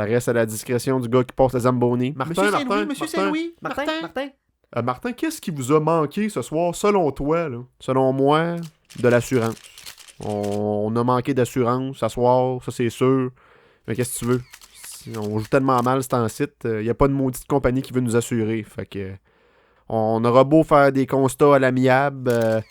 [SPEAKER 3] reste à la discrétion du gars qui passe la Zamboni.
[SPEAKER 2] Monsieur Saint-Louis.
[SPEAKER 3] Martin, qu'est-ce qui vous a manqué ce soir, selon toi, là? Selon moi, de l'assurance. On a manqué d'assurance ce soir, ça c'est sûr. Mais qu'est-ce que tu veux? On joue tellement mal, c'est en site. Il n'y a pas de maudite compagnie qui veut nous assurer. Fait que on aura beau faire des constats à l'amiable,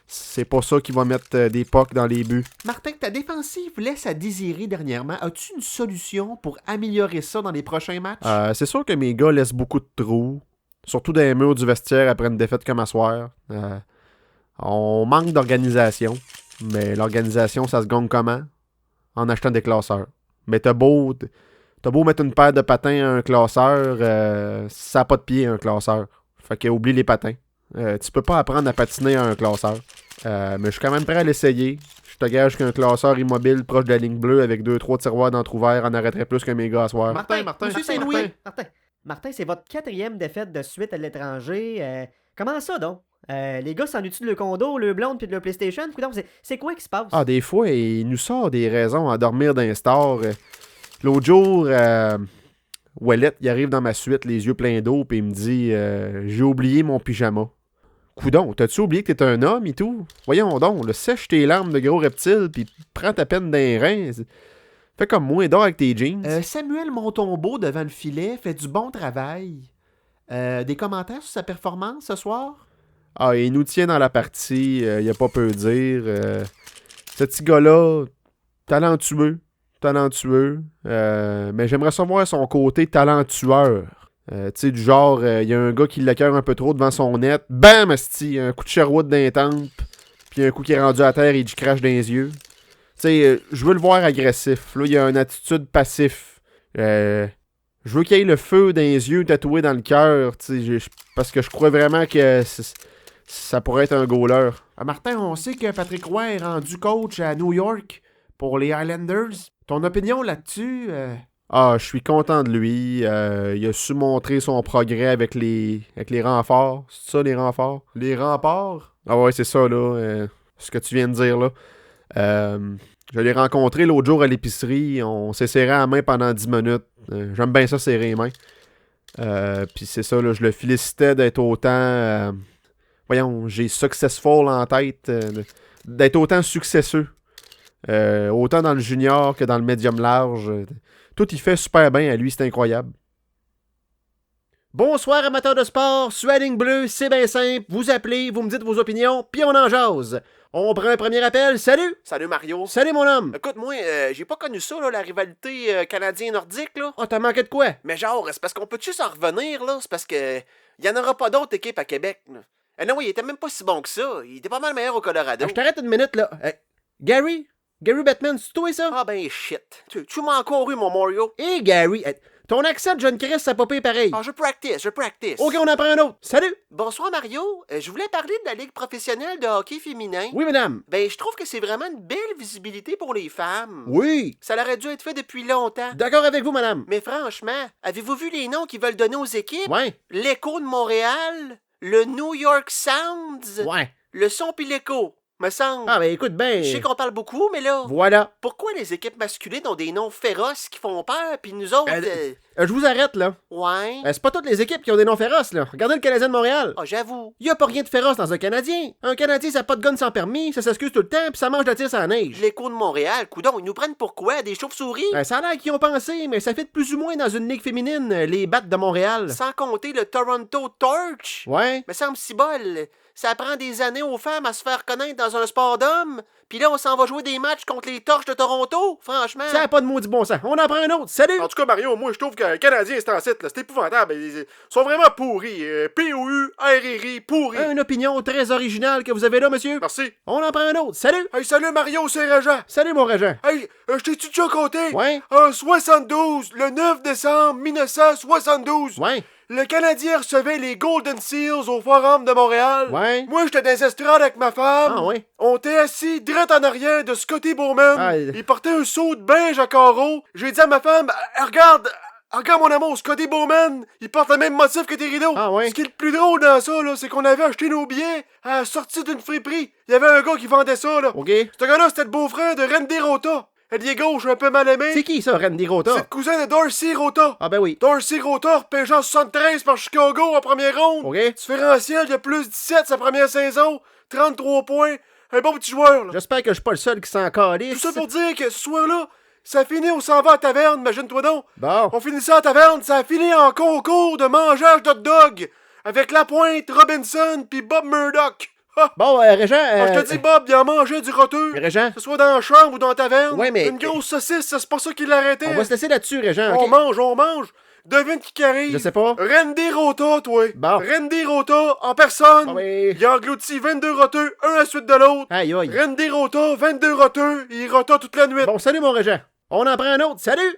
[SPEAKER 3] c'est pas ça qui va mettre des pucks dans les buts.
[SPEAKER 1] Martin, ta défensive laisse à désirer dernièrement. As-tu une solution pour améliorer ça dans les prochains matchs?
[SPEAKER 3] C'est sûr que mes gars laissent beaucoup de trous. Surtout dans les murs du vestiaire après une défaite comme à soir. On manque d'organisation. Mais l'organisation, ça se gagne comment? En achetant des classeurs. Mais t'as beau mettre une paire de patins à un classeur, ça n'a pas de pied un classeur. Fait que oublie les patins. Tu peux pas apprendre à patiner à un classeur. Mais je suis quand même prêt à l'essayer. Je te gage qu'un classeur immobile proche de la ligne bleue avec 2-3 tiroirs d'entrouvert en arrêterait plus que mes gars à soir.
[SPEAKER 2] Martin, c'est votre 4e défaite de suite à l'étranger. Comment ça donc? Les gars s'ennuient-tu de le condo, le blonde puis de le PlayStation? C'est quoi qui se passe?
[SPEAKER 3] Des fois, il nous sort des raisons à dormir d'un star. L'autre jour, Ouellet, il arrive dans ma suite, les yeux pleins d'eau, puis il me dit j'ai oublié mon pyjama. Coudon, t'as-tu oublié que t'es un homme et tout? Voyons donc, sèche tes larmes de gros reptiles, puis prends ta peine d'un rein. Fais comme moi, dors avec tes jeans.
[SPEAKER 1] Samuel Montombeau devant le filet fait du bon travail. Des commentaires sur sa performance ce soir?
[SPEAKER 3] Il nous tient dans la partie, il a pas peu dire. Ce petit gars-là, talentueux, mais j'aimerais savoir son côté talentueur. Tu sais, du genre, il y a un gars qui l'écœure un peu trop devant son net, bam, asti, un coup de Sherwood dans les tempes, puis un coup qui est rendu à terre et du crache dans les yeux. Tu sais, je veux le voir agressif. Là, il y a une attitude passif. Je veux qu'il y ait le feu dans les yeux tatoué dans le cœur, parce que je crois vraiment que ça pourrait être un goaler.
[SPEAKER 1] Martin, on sait que Patrick Roy est rendu coach à New York pour les Islanders. Ton opinion là-dessus?
[SPEAKER 3] Je suis content de lui. Il a su montrer son progrès avec les renforts. C'est ça, les renforts? Les remparts? Ah ouais, c'est ça, là. Ce que tu viens de dire, là. Je l'ai rencontré l'autre jour à l'épicerie. On s'est serré à la main pendant 10 minutes. J'aime bien ça, serrer les mains. Puis c'est ça, là. Je le félicitais d'être autant... j'ai successful en tête. D'être autant successeux. Autant dans le junior que dans le médium large. Tout il fait super bien à lui, c'est incroyable.
[SPEAKER 1] Bonsoir amateurs de sport, Sweating Bleu, c'est bien simple. Vous appelez, vous me dites vos opinions, puis on en jase. On prend un premier appel, salut!
[SPEAKER 5] Salut Mario.
[SPEAKER 1] Salut mon homme!
[SPEAKER 5] Écoute, moi, j'ai pas connu ça, là, la rivalité canadien-nordique, là.
[SPEAKER 1] T'as manqué de quoi?
[SPEAKER 5] Mais genre, c'est parce qu'on peut-tu s'en revenir, là? C'est parce que y en aura pas d'autres équipes à Québec, là. Non, il était même pas si bon que ça. Il était pas mal meilleur au Colorado.
[SPEAKER 1] Je t'arrête une minute, là. Gary Bettman, c'est toi ça?
[SPEAKER 5] Ah ben shit. Tu m'as encore eu, mon Mario.
[SPEAKER 1] Hé, Gary, ton accent de John Chris, ça pas payé pareil.
[SPEAKER 5] Je practice.
[SPEAKER 1] Ok, on en prend un autre. Salut!
[SPEAKER 5] Bonsoir, Mario. Je voulais parler de la Ligue professionnelle de hockey féminin.
[SPEAKER 1] Oui, madame.
[SPEAKER 5] Ben, je trouve que c'est vraiment une belle visibilité pour les femmes.
[SPEAKER 1] Oui.
[SPEAKER 5] Ça aurait dû être fait depuis longtemps.
[SPEAKER 1] D'accord avec vous, madame.
[SPEAKER 5] Mais franchement, avez-vous vu les noms qu'ils veulent donner aux équipes?
[SPEAKER 1] Ouais.
[SPEAKER 5] L'Écho de Montréal, Le New York Sounds?
[SPEAKER 2] Ouais.
[SPEAKER 5] Le son pis l'écho, me semble.
[SPEAKER 2] Ah, ben écoute ben.
[SPEAKER 5] Je sais qu'on parle beaucoup, mais là,
[SPEAKER 2] Voilà.
[SPEAKER 5] pourquoi les équipes masculines ont des noms féroces qui font peur, puis nous autres...
[SPEAKER 2] Je vous arrête, là.
[SPEAKER 5] Ouais.
[SPEAKER 2] C'est pas toutes les équipes qui ont des noms féroces, là. Regardez le Canadien de Montréal.
[SPEAKER 5] Ah, j'avoue.
[SPEAKER 2] Y a pas rien de féroce dans un Canadien. Un Canadien, ça a pas de gun sans permis, ça s'excuse tout le temps, pis ça mange de la tire sans neige.
[SPEAKER 5] L'écho de Montréal, coudon, ils nous prennent pour quoi? Des chauves-souris?
[SPEAKER 2] Ça a l'air qu'ils ont pensé, mais ça fait plus ou moins dans une ligue féminine, les battes de Montréal.
[SPEAKER 5] Sans compter le Toronto Torch?
[SPEAKER 2] Ouais.
[SPEAKER 5] Me semble si bol. Ça prend des années aux femmes à se faire connaître dans un sport d'homme. Puis là, on s'en va jouer des matchs contre les Torches de Toronto, franchement.
[SPEAKER 2] Ça a pas de maudit bon sens. On en prend un autre. Salut!
[SPEAKER 3] En tout cas, Mario, moi, je trouve que les Canadiens, c'est en site, là. C'est épouvantable. Ils sont vraiment pourris. P-O-U-R-R-I, pourris.
[SPEAKER 2] Une opinion très originale que vous avez là, monsieur.
[SPEAKER 3] Merci.
[SPEAKER 2] On en prend un autre. Salut!
[SPEAKER 3] Hey, salut Mario, c'est Régent.
[SPEAKER 2] Salut, mon Régent.
[SPEAKER 3] Hey, je t'ai-tu déjà compté?
[SPEAKER 2] Ouais.
[SPEAKER 3] En 72, le 9 décembre 1972,
[SPEAKER 2] Ouais.
[SPEAKER 3] le Canadien recevait les Golden Seals au Forum de Montréal.
[SPEAKER 2] Ouais.
[SPEAKER 3] Moi, j'étais dans les estrades avec ma femme.
[SPEAKER 2] Ah, ouais.
[SPEAKER 3] On était assis direct en arrière de Scotty Bowman.
[SPEAKER 2] Ah,
[SPEAKER 3] Il portait un saut de beige à carreaux. J'ai dit à ma femme, regarde mon amour, Scotty Bowman, il porte le même motif que tes rideaux.
[SPEAKER 2] Ah, ouais.
[SPEAKER 3] Ce qui est le plus drôle dans ça, là, c'est qu'on avait acheté nos billets à la sortie d'une friperie. Il y avait un gars qui vendait ça, là.
[SPEAKER 2] OK.
[SPEAKER 3] Ce gars-là, c'était le beau-frère de Randy Rota. Allié gauche un peu mal aimé.
[SPEAKER 2] C'est qui, ça, Randy
[SPEAKER 3] C'est
[SPEAKER 2] Rota?
[SPEAKER 3] le cousin de Darcy Rota.
[SPEAKER 2] Ah, ben oui.
[SPEAKER 3] Darcy Rota, repêché en 73 par Chicago en première ronde.
[SPEAKER 2] OK.
[SPEAKER 3] Différentiel, il y a plus 17 sa première saison. 33 points. Un bon petit joueur, là.
[SPEAKER 2] J'espère que je suis pas le seul qui s'en calisse.
[SPEAKER 3] Tout ça pour dire que ce soir-là, ça finit, on s'en va à la taverne, imagine-toi donc.
[SPEAKER 2] Bon.
[SPEAKER 3] On finit ça à la taverne, ça a fini en concours de mangeage d'hot dog. Avec Lapointe, Robinson, puis Bob Murdoch. Ha!
[SPEAKER 2] Bon, Régent...
[SPEAKER 3] Je te dis, Bob, il en mangeait du roteux.
[SPEAKER 2] Régent,
[SPEAKER 3] Que ce soit dans la chambre ou dans la taverne.
[SPEAKER 2] Ouais, mais-
[SPEAKER 3] Une grosse saucisse, c'est pas ça qui l'arrêtait.
[SPEAKER 2] on va se laisser là-dessus, Régent,
[SPEAKER 3] On
[SPEAKER 2] OK?
[SPEAKER 3] mange. Devine qui arrive.
[SPEAKER 2] Je sais pas.
[SPEAKER 3] Randy Rota, toi.
[SPEAKER 2] Bon.
[SPEAKER 3] Randy Rota, en personne.
[SPEAKER 2] Bon, mais...
[SPEAKER 3] Il a englouti 22 roteux, un à la suite de l'autre.
[SPEAKER 2] Aïe, aïe.
[SPEAKER 3] Randy Rota, 22 roteux, il rota toute la nuit.
[SPEAKER 2] Bon, salut, mon Régent. On en prend un autre. Salut!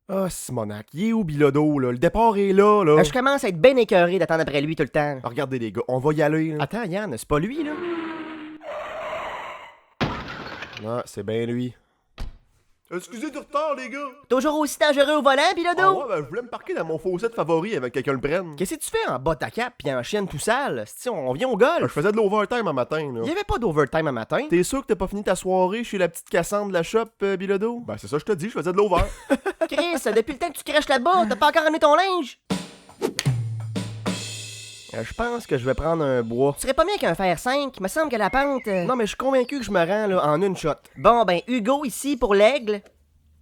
[SPEAKER 3] Ah, Simonac, il est où Bilodeau, là? Le départ est là, là.
[SPEAKER 2] Ben,
[SPEAKER 6] Je commence à être bien écœuré d'attendre après lui tout le temps.
[SPEAKER 3] Ah, regardez, les gars, on va y aller, là.
[SPEAKER 2] Attends, Yann, c'est pas lui, là?
[SPEAKER 3] Ah, c'est bien lui. Excusez du retard, les gars.
[SPEAKER 6] Toujours aussi dangereux au volant, Bilodeau?
[SPEAKER 3] Ah ouais, ben, je voulais me parquer dans mon fossé de favori avec quelqu'un le prenne.
[SPEAKER 2] Qu'est-ce que tu fais en bas ta cape pis en chienne tout sale? Si on vient au
[SPEAKER 3] Je
[SPEAKER 2] golf.
[SPEAKER 3] faisais de l'overtime un matin, là.
[SPEAKER 2] Il y avait pas d'overtime un matin.
[SPEAKER 3] T'es sûr que t'as pas fini ta soirée chez la petite Cassandre de la shop, Bilodeau? Ben, c'est ça, je te dis, je faisais de l'over.
[SPEAKER 6] Chris, depuis le temps que tu crèches là-bas, t'as pas encore amené ton linge?
[SPEAKER 2] Je pense que je vais prendre un bois.
[SPEAKER 6] Tu serais pas mieux qu'un fer 5? Me semble que la pente...
[SPEAKER 2] Non, mais je suis convaincu que je me rends là, en une shot.
[SPEAKER 6] Bon, ben, Hugo, ici, pour l'aigle.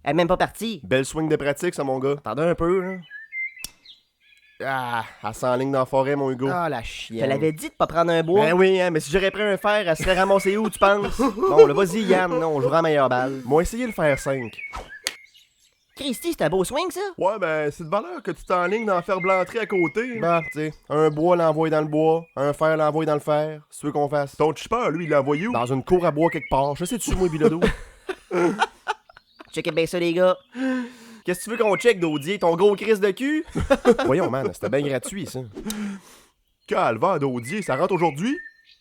[SPEAKER 6] Elle est même pas partie.
[SPEAKER 3] Belle swing de pratique, ça, mon gars.
[SPEAKER 2] Attendez un peu, là.
[SPEAKER 3] Ah, elle s'enligne dans la forêt, mon Hugo.
[SPEAKER 2] Ah, la
[SPEAKER 6] Je
[SPEAKER 2] chienne.
[SPEAKER 6] te l'avais dit de pas prendre un bois.
[SPEAKER 2] Ben oui, hein, mais si j'aurais pris un fer, elle serait ramassée où, tu penses? Bon, là, vas-y, Yann, non, on jouera à meilleure balle.
[SPEAKER 3] Moi, essayé le faire 5.
[SPEAKER 6] Christy, c'est un beau swing, ça?
[SPEAKER 3] Ouais, ben, c'est de valeur que tu t'enlignes dans le fer blantré à côté.
[SPEAKER 2] Bon, tu sais.
[SPEAKER 3] Un bois l'envoie dans le bois, un fer l'envoie dans le fer. C'est ce que tu veux qu'on fasse. Ton chipper, lui, il l'a envoyé où? Dans une cour à bois quelque part. Je sais-tu, moi, Bilodeau?
[SPEAKER 6] Checkez bien ça, les gars.
[SPEAKER 2] Qu'est-ce que tu veux qu'on check, Daudier? Ton gros crise de cul?
[SPEAKER 3] Voyons, man, c'était bien gratuit, ça. Calvaire d'Audier, ça rentre aujourd'hui?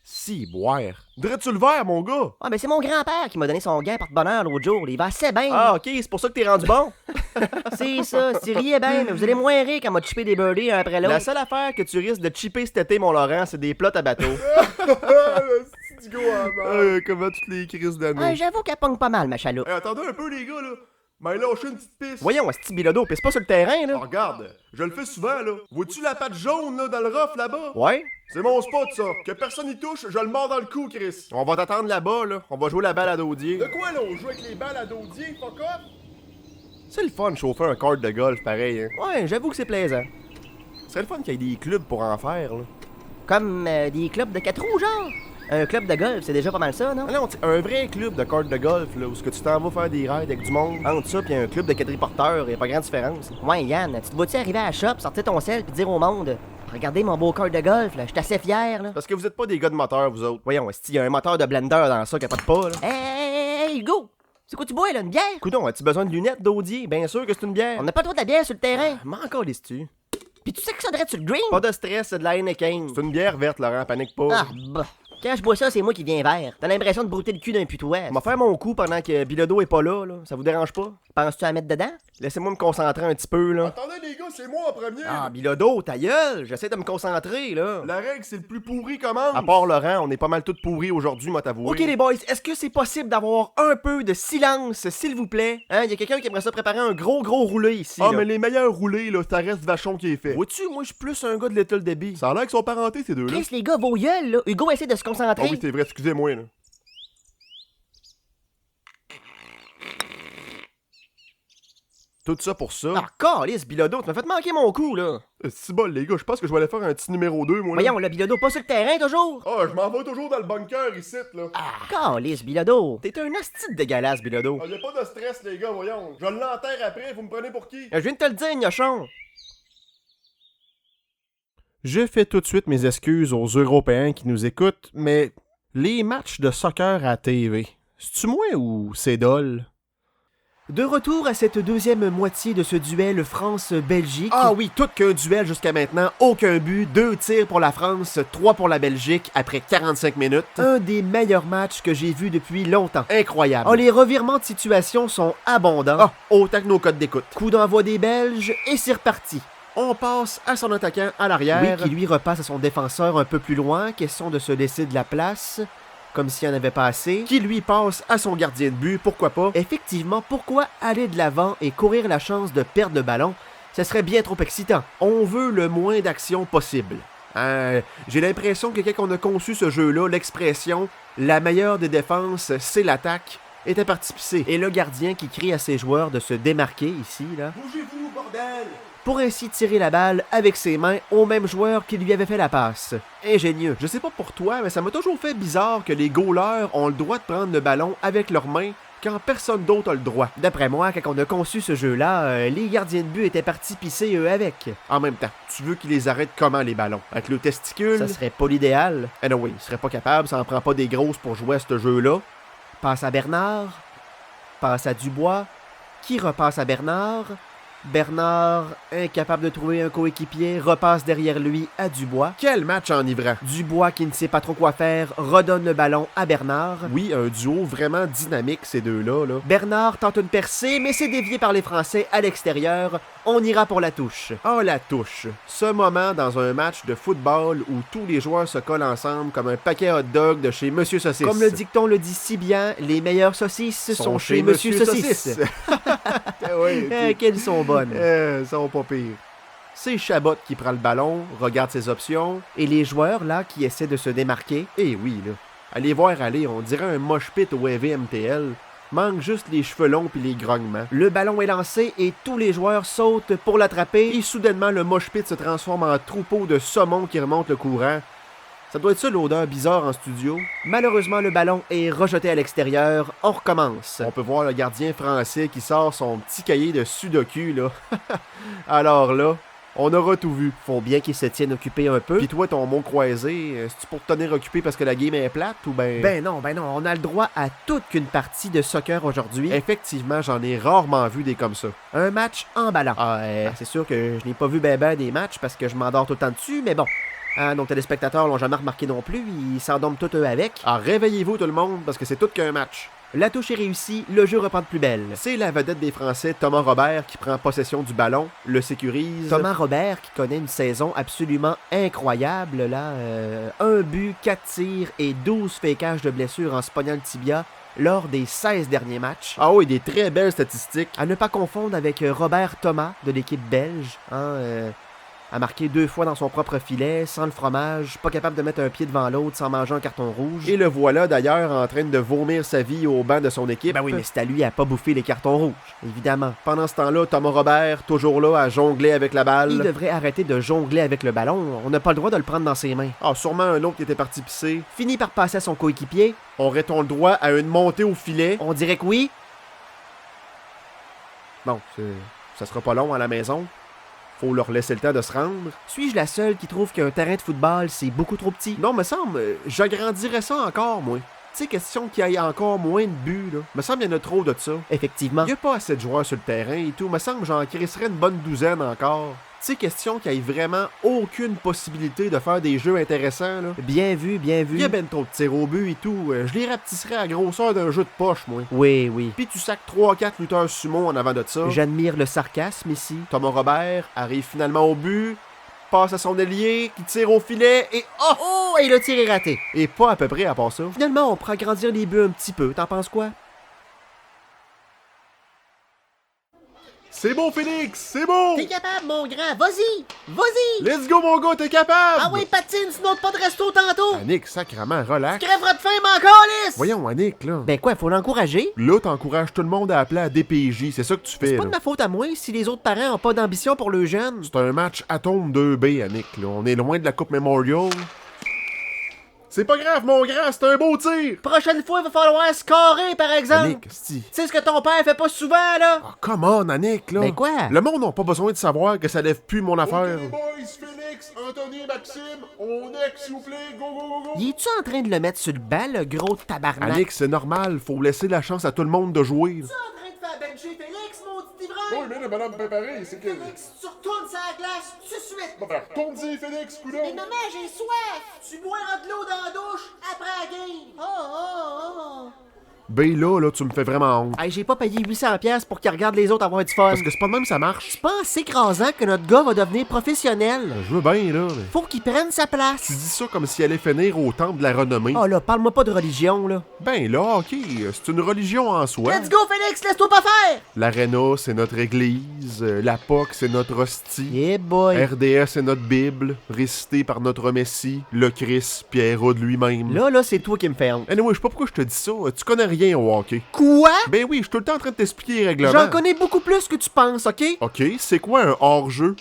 [SPEAKER 3] Si, boire. Drette-tu le verre, mon gars?
[SPEAKER 6] Ah, ben, c'est mon grand-père qui m'a donné son gain porte-bonheur l'autre jour. Il va assez bien.
[SPEAKER 2] Ah, ok, c'est pour ça que t'es rendu bon.
[SPEAKER 6] C'est ça, tu riais bien, mais vous allez moins rire quand m'a chipé des birdies un après
[SPEAKER 2] La
[SPEAKER 6] l'autre.
[SPEAKER 2] seule affaire que tu risques de chipper cet été, mon Laurent, c'est des plots à bateau.
[SPEAKER 3] Comment toutes les crises d'année.
[SPEAKER 6] Ah, j'avoue qu'elle pogne pas mal, ma chaloupe.
[SPEAKER 3] Hey, attendez un peu, les gars, là. Mais lâchez une petite piste.
[SPEAKER 2] Voyons, Asti Bilodeau, pisse pas sur le terrain, là.
[SPEAKER 3] Ah, regarde, je le fais souvent, là. Vois-tu la patte jaune, là, dans le rough, là-bas?
[SPEAKER 2] Ouais?
[SPEAKER 3] C'est mon spot, ça. Que personne y touche, je le mords dans le cou, Chris.
[SPEAKER 2] On va t'attendre là-bas, là. On va jouer la balle à Daudier.
[SPEAKER 3] De quoi, là? On joue avec les balles à Daudier, fuck off?
[SPEAKER 2] C'est le fun de chauffer un kart de golf, pareil, hein. Ouais, j'avoue que c'est plaisant. Ce serait le fun qu'il y ait des clubs pour en faire, là.
[SPEAKER 6] Comme des clubs de 4 roues, genre. Un club de golf, c'est déjà pas mal ça, non?
[SPEAKER 2] Ah non, un vrai club de kart de golf, là, où ce que tu t'en vas faire des rides avec du monde. Entre ça pis un club de quadriporteurs, y a pas grande différence.
[SPEAKER 6] Ouais, Yann, tu te vois-tu arriver à la shop, sortir ton sel pis dire au monde regardez mon beau kart de golf, là, je suis assez fier, là.
[SPEAKER 2] Parce que vous êtes pas des gars de moteur, vous autres. Voyons, Asti, y a un moteur de blender dans ça qui a pas de pas, là.
[SPEAKER 6] Hey, Hugo! C'est quoi tu bois, là, une bière?
[SPEAKER 2] Coudon, as-tu besoin de lunettes d'Audier? Bien sûr que c'est une bière.
[SPEAKER 6] On n'a pas le droit de la bière sur le terrain.
[SPEAKER 2] M'en encore tu
[SPEAKER 6] Pis tu sais que ça devrait être sur le green?
[SPEAKER 2] Pas de stress, c'est de la Heineken.
[SPEAKER 3] C'est une bière verte, Laurent, panique pas.
[SPEAKER 6] Ah, bah. Quand je bois ça, c'est moi qui viens vert. T'as l'impression de brouter le cul d'un putois.
[SPEAKER 2] On va faire mon coup pendant que Bilodeau est pas là, là. Ça vous dérange pas?
[SPEAKER 6] Penses-tu à mettre dedans?
[SPEAKER 2] Laissez-moi me concentrer un petit peu, là.
[SPEAKER 3] Attendez, les gars, c'est moi en premier!
[SPEAKER 2] Ah, Bilodeau, ta gueule! J'essaie de me concentrer, là.
[SPEAKER 3] La règle, c'est le plus pourri commence!
[SPEAKER 2] À part Laurent, on est pas mal tous pourris aujourd'hui, moi t'avouer. Ok, les boys, est-ce que c'est possible d'avoir un peu de silence, s'il vous plaît? Hein, y a quelqu'un qui aimerait ça préparer un gros roulé ici,
[SPEAKER 3] Ah,
[SPEAKER 2] là.
[SPEAKER 3] mais les meilleurs roulés, là, ça reste Vachon qui est fait.
[SPEAKER 2] Vois-tu, moi, je suis plus un gars de Little Debbie.
[SPEAKER 3] Ça a l'air qu'ils sont parentés, ces deux-là.
[SPEAKER 6] Chris, les gars, vos gueules, là. Hugo essaie de se concentrer.
[SPEAKER 3] Ah oui, c'est vrai, excusez-moi, là. Tout ça pour ça.
[SPEAKER 2] Ah, calice, Bilodeau, tu m'as fait manquer mon coup, là.
[SPEAKER 3] C'est bon, les gars, je pense que je vais aller faire un petit numéro 2, moi. Là.
[SPEAKER 6] Voyons, le Bilodeau, pas sur le terrain, toujours.
[SPEAKER 3] Ah, je m'en vais toujours dans le bunker ici, là.
[SPEAKER 6] Calice, Bilodeau.
[SPEAKER 2] T'es un asti de dégueulasse, Bilodeau.
[SPEAKER 3] Ah, y'a pas de stress, les gars, voyons. Je l'enterre après, vous me prenez pour qui?
[SPEAKER 2] Je viens de te le dire, gnochon.
[SPEAKER 3] Je fais tout de suite mes excuses aux Européens qui nous écoutent, mais les matchs de soccer à TV, c'est-tu moi ou c'est dole?
[SPEAKER 2] De retour à cette deuxième moitié de ce duel France-Belgique.
[SPEAKER 1] Ah oui, tout qu'un duel jusqu'à maintenant, aucun but, 2 tirs pour la France, 3 pour la Belgique après 45 minutes.
[SPEAKER 2] Un des meilleurs matchs que j'ai vus depuis longtemps.
[SPEAKER 1] Incroyable.
[SPEAKER 2] Oh, les revirements de situation sont abondants.
[SPEAKER 1] Ah, autant que nos codes d'écoute.
[SPEAKER 2] Coup d'envoi des Belges et c'est reparti.
[SPEAKER 1] On passe à son attaquant à l'arrière.
[SPEAKER 2] Oui, qui lui repasse à son défenseur un peu plus loin, question de se laisser de la place, comme s'il n'y en avait pas assez.
[SPEAKER 1] Qui lui passe à son gardien de but, pourquoi pas.
[SPEAKER 2] Effectivement, pourquoi aller de l'avant et courir la chance de perdre le ballon? Ce serait bien trop excitant.
[SPEAKER 1] On veut le moins d'action possible. J'ai l'impression que quand on a conçu ce jeu-là, l'expression « la meilleure des défenses, c'est l'attaque » était parti pisser.
[SPEAKER 2] Et le gardien qui crie à ses joueurs de se démarquer ici, là.
[SPEAKER 1] Bougez-vous, bordel!
[SPEAKER 2] Pour ainsi tirer la balle avec ses mains au même joueur qui lui avait fait la passe. Ingénieux.
[SPEAKER 1] Je sais pas pour toi, mais ça m'a toujours fait bizarre que les goalers ont le droit de prendre le ballon avec leurs mains quand personne d'autre a le droit.
[SPEAKER 2] D'après moi, quand on a conçu ce jeu-là, les gardiens de but étaient partis pisser eux avec.
[SPEAKER 1] En même temps, tu veux qu'ils les arrêtent comment les ballons? Avec le testicule?
[SPEAKER 2] Ça serait pas l'idéal.
[SPEAKER 1] Ah non, oui, ils seraient pas capables, ça en prend pas des grosses pour jouer à ce jeu-là.
[SPEAKER 2] Passe à Bernard. Passe à Dubois. Qui repasse à Bernard? Bernard, incapable de trouver un coéquipier, repasse derrière lui à Dubois.
[SPEAKER 1] Quel match enivrant!
[SPEAKER 2] Dubois, qui ne sait pas trop quoi faire, redonne le ballon à Bernard.
[SPEAKER 1] Oui, un duo vraiment dynamique, ces deux-là. Là.
[SPEAKER 2] Bernard tente une percée, mais c'est dévié par les Français à l'extérieur. On ira pour la touche.
[SPEAKER 1] Oh, la touche! Ce moment dans un match de football où tous les joueurs se collent ensemble comme un paquet hot dog de chez Monsieur Saucisse.
[SPEAKER 2] Comme le dicton le dit si bien, les meilleures saucisses sont chez Monsieur Saucisse. Qu'elles sont bonnes.
[SPEAKER 1] Sont pas pires. C'est Chabot qui prend le ballon, regarde ses options.
[SPEAKER 2] Et les joueurs, là, qui essaient de se démarquer.
[SPEAKER 1] Eh oui, là. Allez voir aller, on dirait un mosh pit au EVMTL. Manque juste les cheveux longs puis les grognements.
[SPEAKER 2] Le ballon est lancé et tous les joueurs sautent pour l'attraper.
[SPEAKER 1] Et soudainement, le mosh pit se transforme en troupeau de saumon qui remonte le courant. Ça doit être ça l'odeur bizarre en studio.
[SPEAKER 2] Malheureusement, le ballon est rejeté à l'extérieur. On recommence.
[SPEAKER 1] On peut voir le gardien français qui sort son petit cahier de sudoku, là. Alors là, on aura tout vu.
[SPEAKER 2] Faut bien qu'il se tienne occupé un peu.
[SPEAKER 1] Pis toi, ton mot croisé, c'est-tu pour te tenir occupé parce que la game est plate ou ben...
[SPEAKER 2] Ben non, on a le droit à toute qu'une partie de soccer aujourd'hui.
[SPEAKER 1] Effectivement, j'en ai rarement vu des comme ça.
[SPEAKER 2] Un match emballant. C'est sûr que je n'ai pas vu ben des matchs parce que je m'endors tout le temps dessus, mais bon... nos téléspectateurs l'ont jamais remarqué non plus, ils s'endorment tous eux avec.
[SPEAKER 1] Réveillez-vous tout le monde, parce que c'est tout qu'un match.
[SPEAKER 2] La touche est réussie, le jeu reprend de plus belle.
[SPEAKER 1] C'est la vedette des Français, Thomas Robert, qui prend possession du ballon, le sécurise.
[SPEAKER 2] Thomas Robert, qui connaît une saison absolument incroyable, là. 1 but, 4 tirs et 12 fécages de blessures en se pognant le tibia lors des 16 derniers matchs.
[SPEAKER 1] Ah oui, des très belles statistiques.
[SPEAKER 2] À ne pas confondre avec Robert Thomas, de l'équipe belge, a marqué 2 fois dans son propre filet, sans le fromage, pas capable de mettre un pied devant l'autre sans manger un carton rouge.
[SPEAKER 1] Et le voilà d'ailleurs en train de vomir sa vie au banc de son équipe.
[SPEAKER 2] Ben oui, mais c'est à lui à pas bouffer les cartons rouges, évidemment.
[SPEAKER 1] Pendant ce temps-là, Thomas Robert, toujours là à jongler avec la balle.
[SPEAKER 2] Il devrait arrêter de jongler avec le ballon, on n'a pas le droit de le prendre dans ses mains.
[SPEAKER 1] Ah, sûrement un autre qui était parti pisser.
[SPEAKER 2] Finit par passer à son coéquipier.
[SPEAKER 1] Aurait-on le droit à une montée au filet?
[SPEAKER 2] On dirait que oui.
[SPEAKER 1] Bon, ça sera pas long à la maison. Faut leur laisser le temps de se rendre.
[SPEAKER 2] Suis-je la seule qui trouve qu'un terrain de football, c'est beaucoup trop petit?
[SPEAKER 1] Non, me semble, j'agrandirais ça encore, moi. Tu sais, question qu'il y ait encore moins de buts, là. Me semble qu'il y en a trop de ça.
[SPEAKER 2] Effectivement.
[SPEAKER 1] Il y a pas assez de joueurs sur le terrain et tout. Me semble que j'en crisserais une bonne douzaine encore.
[SPEAKER 3] sais, question qu'il y ait vraiment aucune possibilité de faire des jeux intéressants, là.
[SPEAKER 2] Bien vu, bien vu.
[SPEAKER 3] Il y a ben trop de tirs au but et tout. Je les rapetisserais à la grosseur d'un jeu de poche, moi.
[SPEAKER 2] Oui, oui.
[SPEAKER 3] Puis tu sacs 3-4 lutteurs sumo en avant de ça.
[SPEAKER 2] J'admire le sarcasme ici.
[SPEAKER 3] Thomas Robert arrive finalement au but, passe à son ailier, qui tire au filet et oh!
[SPEAKER 2] Oh, et le tir est raté.
[SPEAKER 3] Et pas à peu près à part ça.
[SPEAKER 2] Finalement, on pourra agrandir les buts un petit peu. T'en penses quoi?
[SPEAKER 3] C'est beau, Félix! C'est beau!
[SPEAKER 6] T'es capable, mon grand. Vas-y! Vas-y!
[SPEAKER 3] Let's go, mon gars, t'es capable!
[SPEAKER 6] Ah oui, patine, sinon pas de resto tantôt!
[SPEAKER 3] Annick, sacrément, relax.
[SPEAKER 6] Crèveras de faim, mon calice!
[SPEAKER 3] Voyons, Annick, là.
[SPEAKER 2] Ben quoi, faut l'encourager?
[SPEAKER 3] Là, t'encourages tout le monde à appeler à DPJ, c'est ça que tu fais,
[SPEAKER 2] C'est pas
[SPEAKER 3] là.
[SPEAKER 2] de ma faute à moi si les autres parents ont pas d'ambition pour le jeune.
[SPEAKER 3] C'est un match Atome 2B, Annick, là. On est loin de la Coupe Memorial. C'est pas grave, mon grand, c'est un beau tir!
[SPEAKER 6] Prochaine fois, il va falloir scorer, par exemple!
[SPEAKER 3] Annick, si.
[SPEAKER 6] Tu sais ce que ton père fait pas souvent, là?
[SPEAKER 3] Ah, come on, Annick, là.
[SPEAKER 2] Ben quoi?
[SPEAKER 3] Le monde n'a pas besoin de savoir que ça lève plus mon affaire.
[SPEAKER 1] Ok, boys, Félix, Anthony, Maxime, on est, s'il vous plaît, go, go, go, go!
[SPEAKER 2] Y es-tu en train de le mettre sur le banc, le gros tabarnak?
[SPEAKER 3] Annick, c'est normal, faut laisser la chance à tout le monde de jouer.
[SPEAKER 6] Tu es en train de faire bencher Félix, maudit
[SPEAKER 1] Oui,
[SPEAKER 6] ivrogne!
[SPEAKER 1] mais là, madame préparée, c'est que...
[SPEAKER 6] Félix, tu retournes sur la glace tout de suite!
[SPEAKER 1] Bon, ben, retourne-y, Félix,
[SPEAKER 6] Mais
[SPEAKER 1] coudonc!
[SPEAKER 6] maman, j'ai soif! Tu boiras de l'eau dans la douche après la game! Oh!
[SPEAKER 3] Ben là, tu me fais vraiment honte.
[SPEAKER 2] Hey, j'ai pas payé 800$ pour qu'ils regardent les autres avoir du fun.
[SPEAKER 3] Parce que c'est pas de même ça marche.
[SPEAKER 2] C'est pas assez écrasant que notre gars va devenir professionnel.
[SPEAKER 3] Je veux bien, là, mais...
[SPEAKER 2] Faut qu'il prenne sa place.
[SPEAKER 3] Tu dis ça comme s'il allait finir au temple de la renommée.
[SPEAKER 2] Oh là, parle-moi pas de religion, là.
[SPEAKER 3] Ben là, ok, c'est une religion en soi.
[SPEAKER 6] Let's go, Félix, laisse-toi pas faire!
[SPEAKER 3] L'Arena, c'est notre église. La POC, c'est notre hostie.
[SPEAKER 2] Yeah boy.
[SPEAKER 3] RDS, c'est notre Bible, récitée par notre Messie, le Christ, Pierrot de lui-même.
[SPEAKER 2] Là, c'est toi qui me fais honte.
[SPEAKER 3] Anyway, je sais pas pourquoi je te dis ça. Tu connais rien au hockey.
[SPEAKER 2] Quoi?
[SPEAKER 3] Ben oui, je suis tout le temps en train de t'expliquer les règlements.
[SPEAKER 2] J'en connais beaucoup plus que tu penses, ok?
[SPEAKER 3] Ok, c'est quoi un hors-jeu?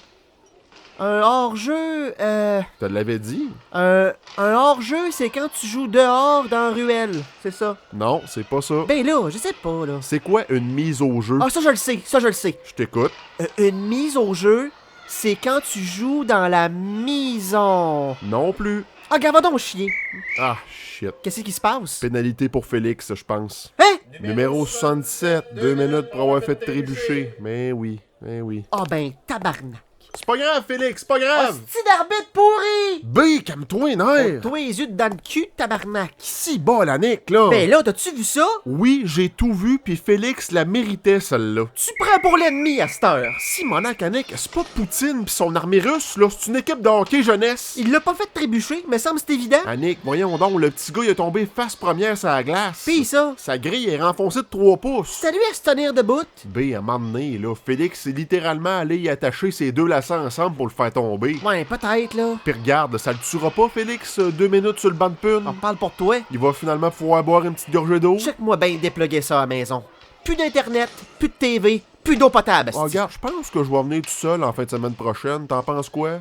[SPEAKER 2] Un hors-jeu,
[SPEAKER 3] Te l'avais dit?
[SPEAKER 2] un hors-jeu, c'est quand tu joues dehors dans la ruelle. C'est ça.
[SPEAKER 3] Non, c'est pas ça.
[SPEAKER 2] Ben là, je sais pas, là.
[SPEAKER 3] C'est quoi une mise au jeu?
[SPEAKER 2] Ah, ça, je le sais, ça, je le sais.
[SPEAKER 3] Je t'écoute.
[SPEAKER 2] Une mise au jeu, c'est quand tu joues dans la maison.
[SPEAKER 3] Non plus.
[SPEAKER 2] Ah, gars, va donc chier.
[SPEAKER 3] Ah, shit.
[SPEAKER 2] Qu'est-ce qui se passe?
[SPEAKER 3] Pénalité pour Félix, je pense.
[SPEAKER 2] Hein?
[SPEAKER 3] Numéro 77, 2 minutes pour avoir fait trébucher. Mais oui, mais oui.
[SPEAKER 2] Ah ben, tabarnak.
[SPEAKER 3] C'est pas grave, Félix, c'est pas grave!
[SPEAKER 6] Petit d'arbitre pourri!
[SPEAKER 3] B, calme-toi, nerf!
[SPEAKER 2] Toi, les yeux dans le cul, tabarnak.
[SPEAKER 3] Si bas la nique, là!
[SPEAKER 2] Ben là, t'as-tu vu ça?
[SPEAKER 3] Oui, j'ai tout vu, puis Félix la méritait, celle-là.
[SPEAKER 2] Tu prends pour l'ennemi à cette heure.
[SPEAKER 3] Simonac Annick, c'est pas Poutine pis son armée russe, là, c'est une équipe de hockey jeunesse.
[SPEAKER 2] Il l'a pas fait trébucher, me semble c'est évident.
[SPEAKER 3] Annick, voyons donc, le petit gars il est tombé face première sur la glace.
[SPEAKER 2] Pis ça,
[SPEAKER 3] Sa grille est renfoncée de 3 pouces.
[SPEAKER 2] salut à se tenir debout.
[SPEAKER 3] B, à un moment donné, là, Félix est littéralement allé y attacher ses deux lacets ensemble pour le faire tomber.
[SPEAKER 2] Ouais, peut-être, là.
[SPEAKER 3] Pis regarde, ça le tuera pas, Félix, 2 minutes sur le banc de pune.
[SPEAKER 2] On parle pour toi.
[SPEAKER 3] Il va finalement pouvoir boire une petite gorgée d'eau.
[SPEAKER 2] Check-moi bien dépluguer ça à la maison. Plus d'internet, plus de TV, plus d'eau potable.
[SPEAKER 3] Oh, regarde, je pense que je vais venir tout seul en fin de semaine prochaine. T'en penses quoi?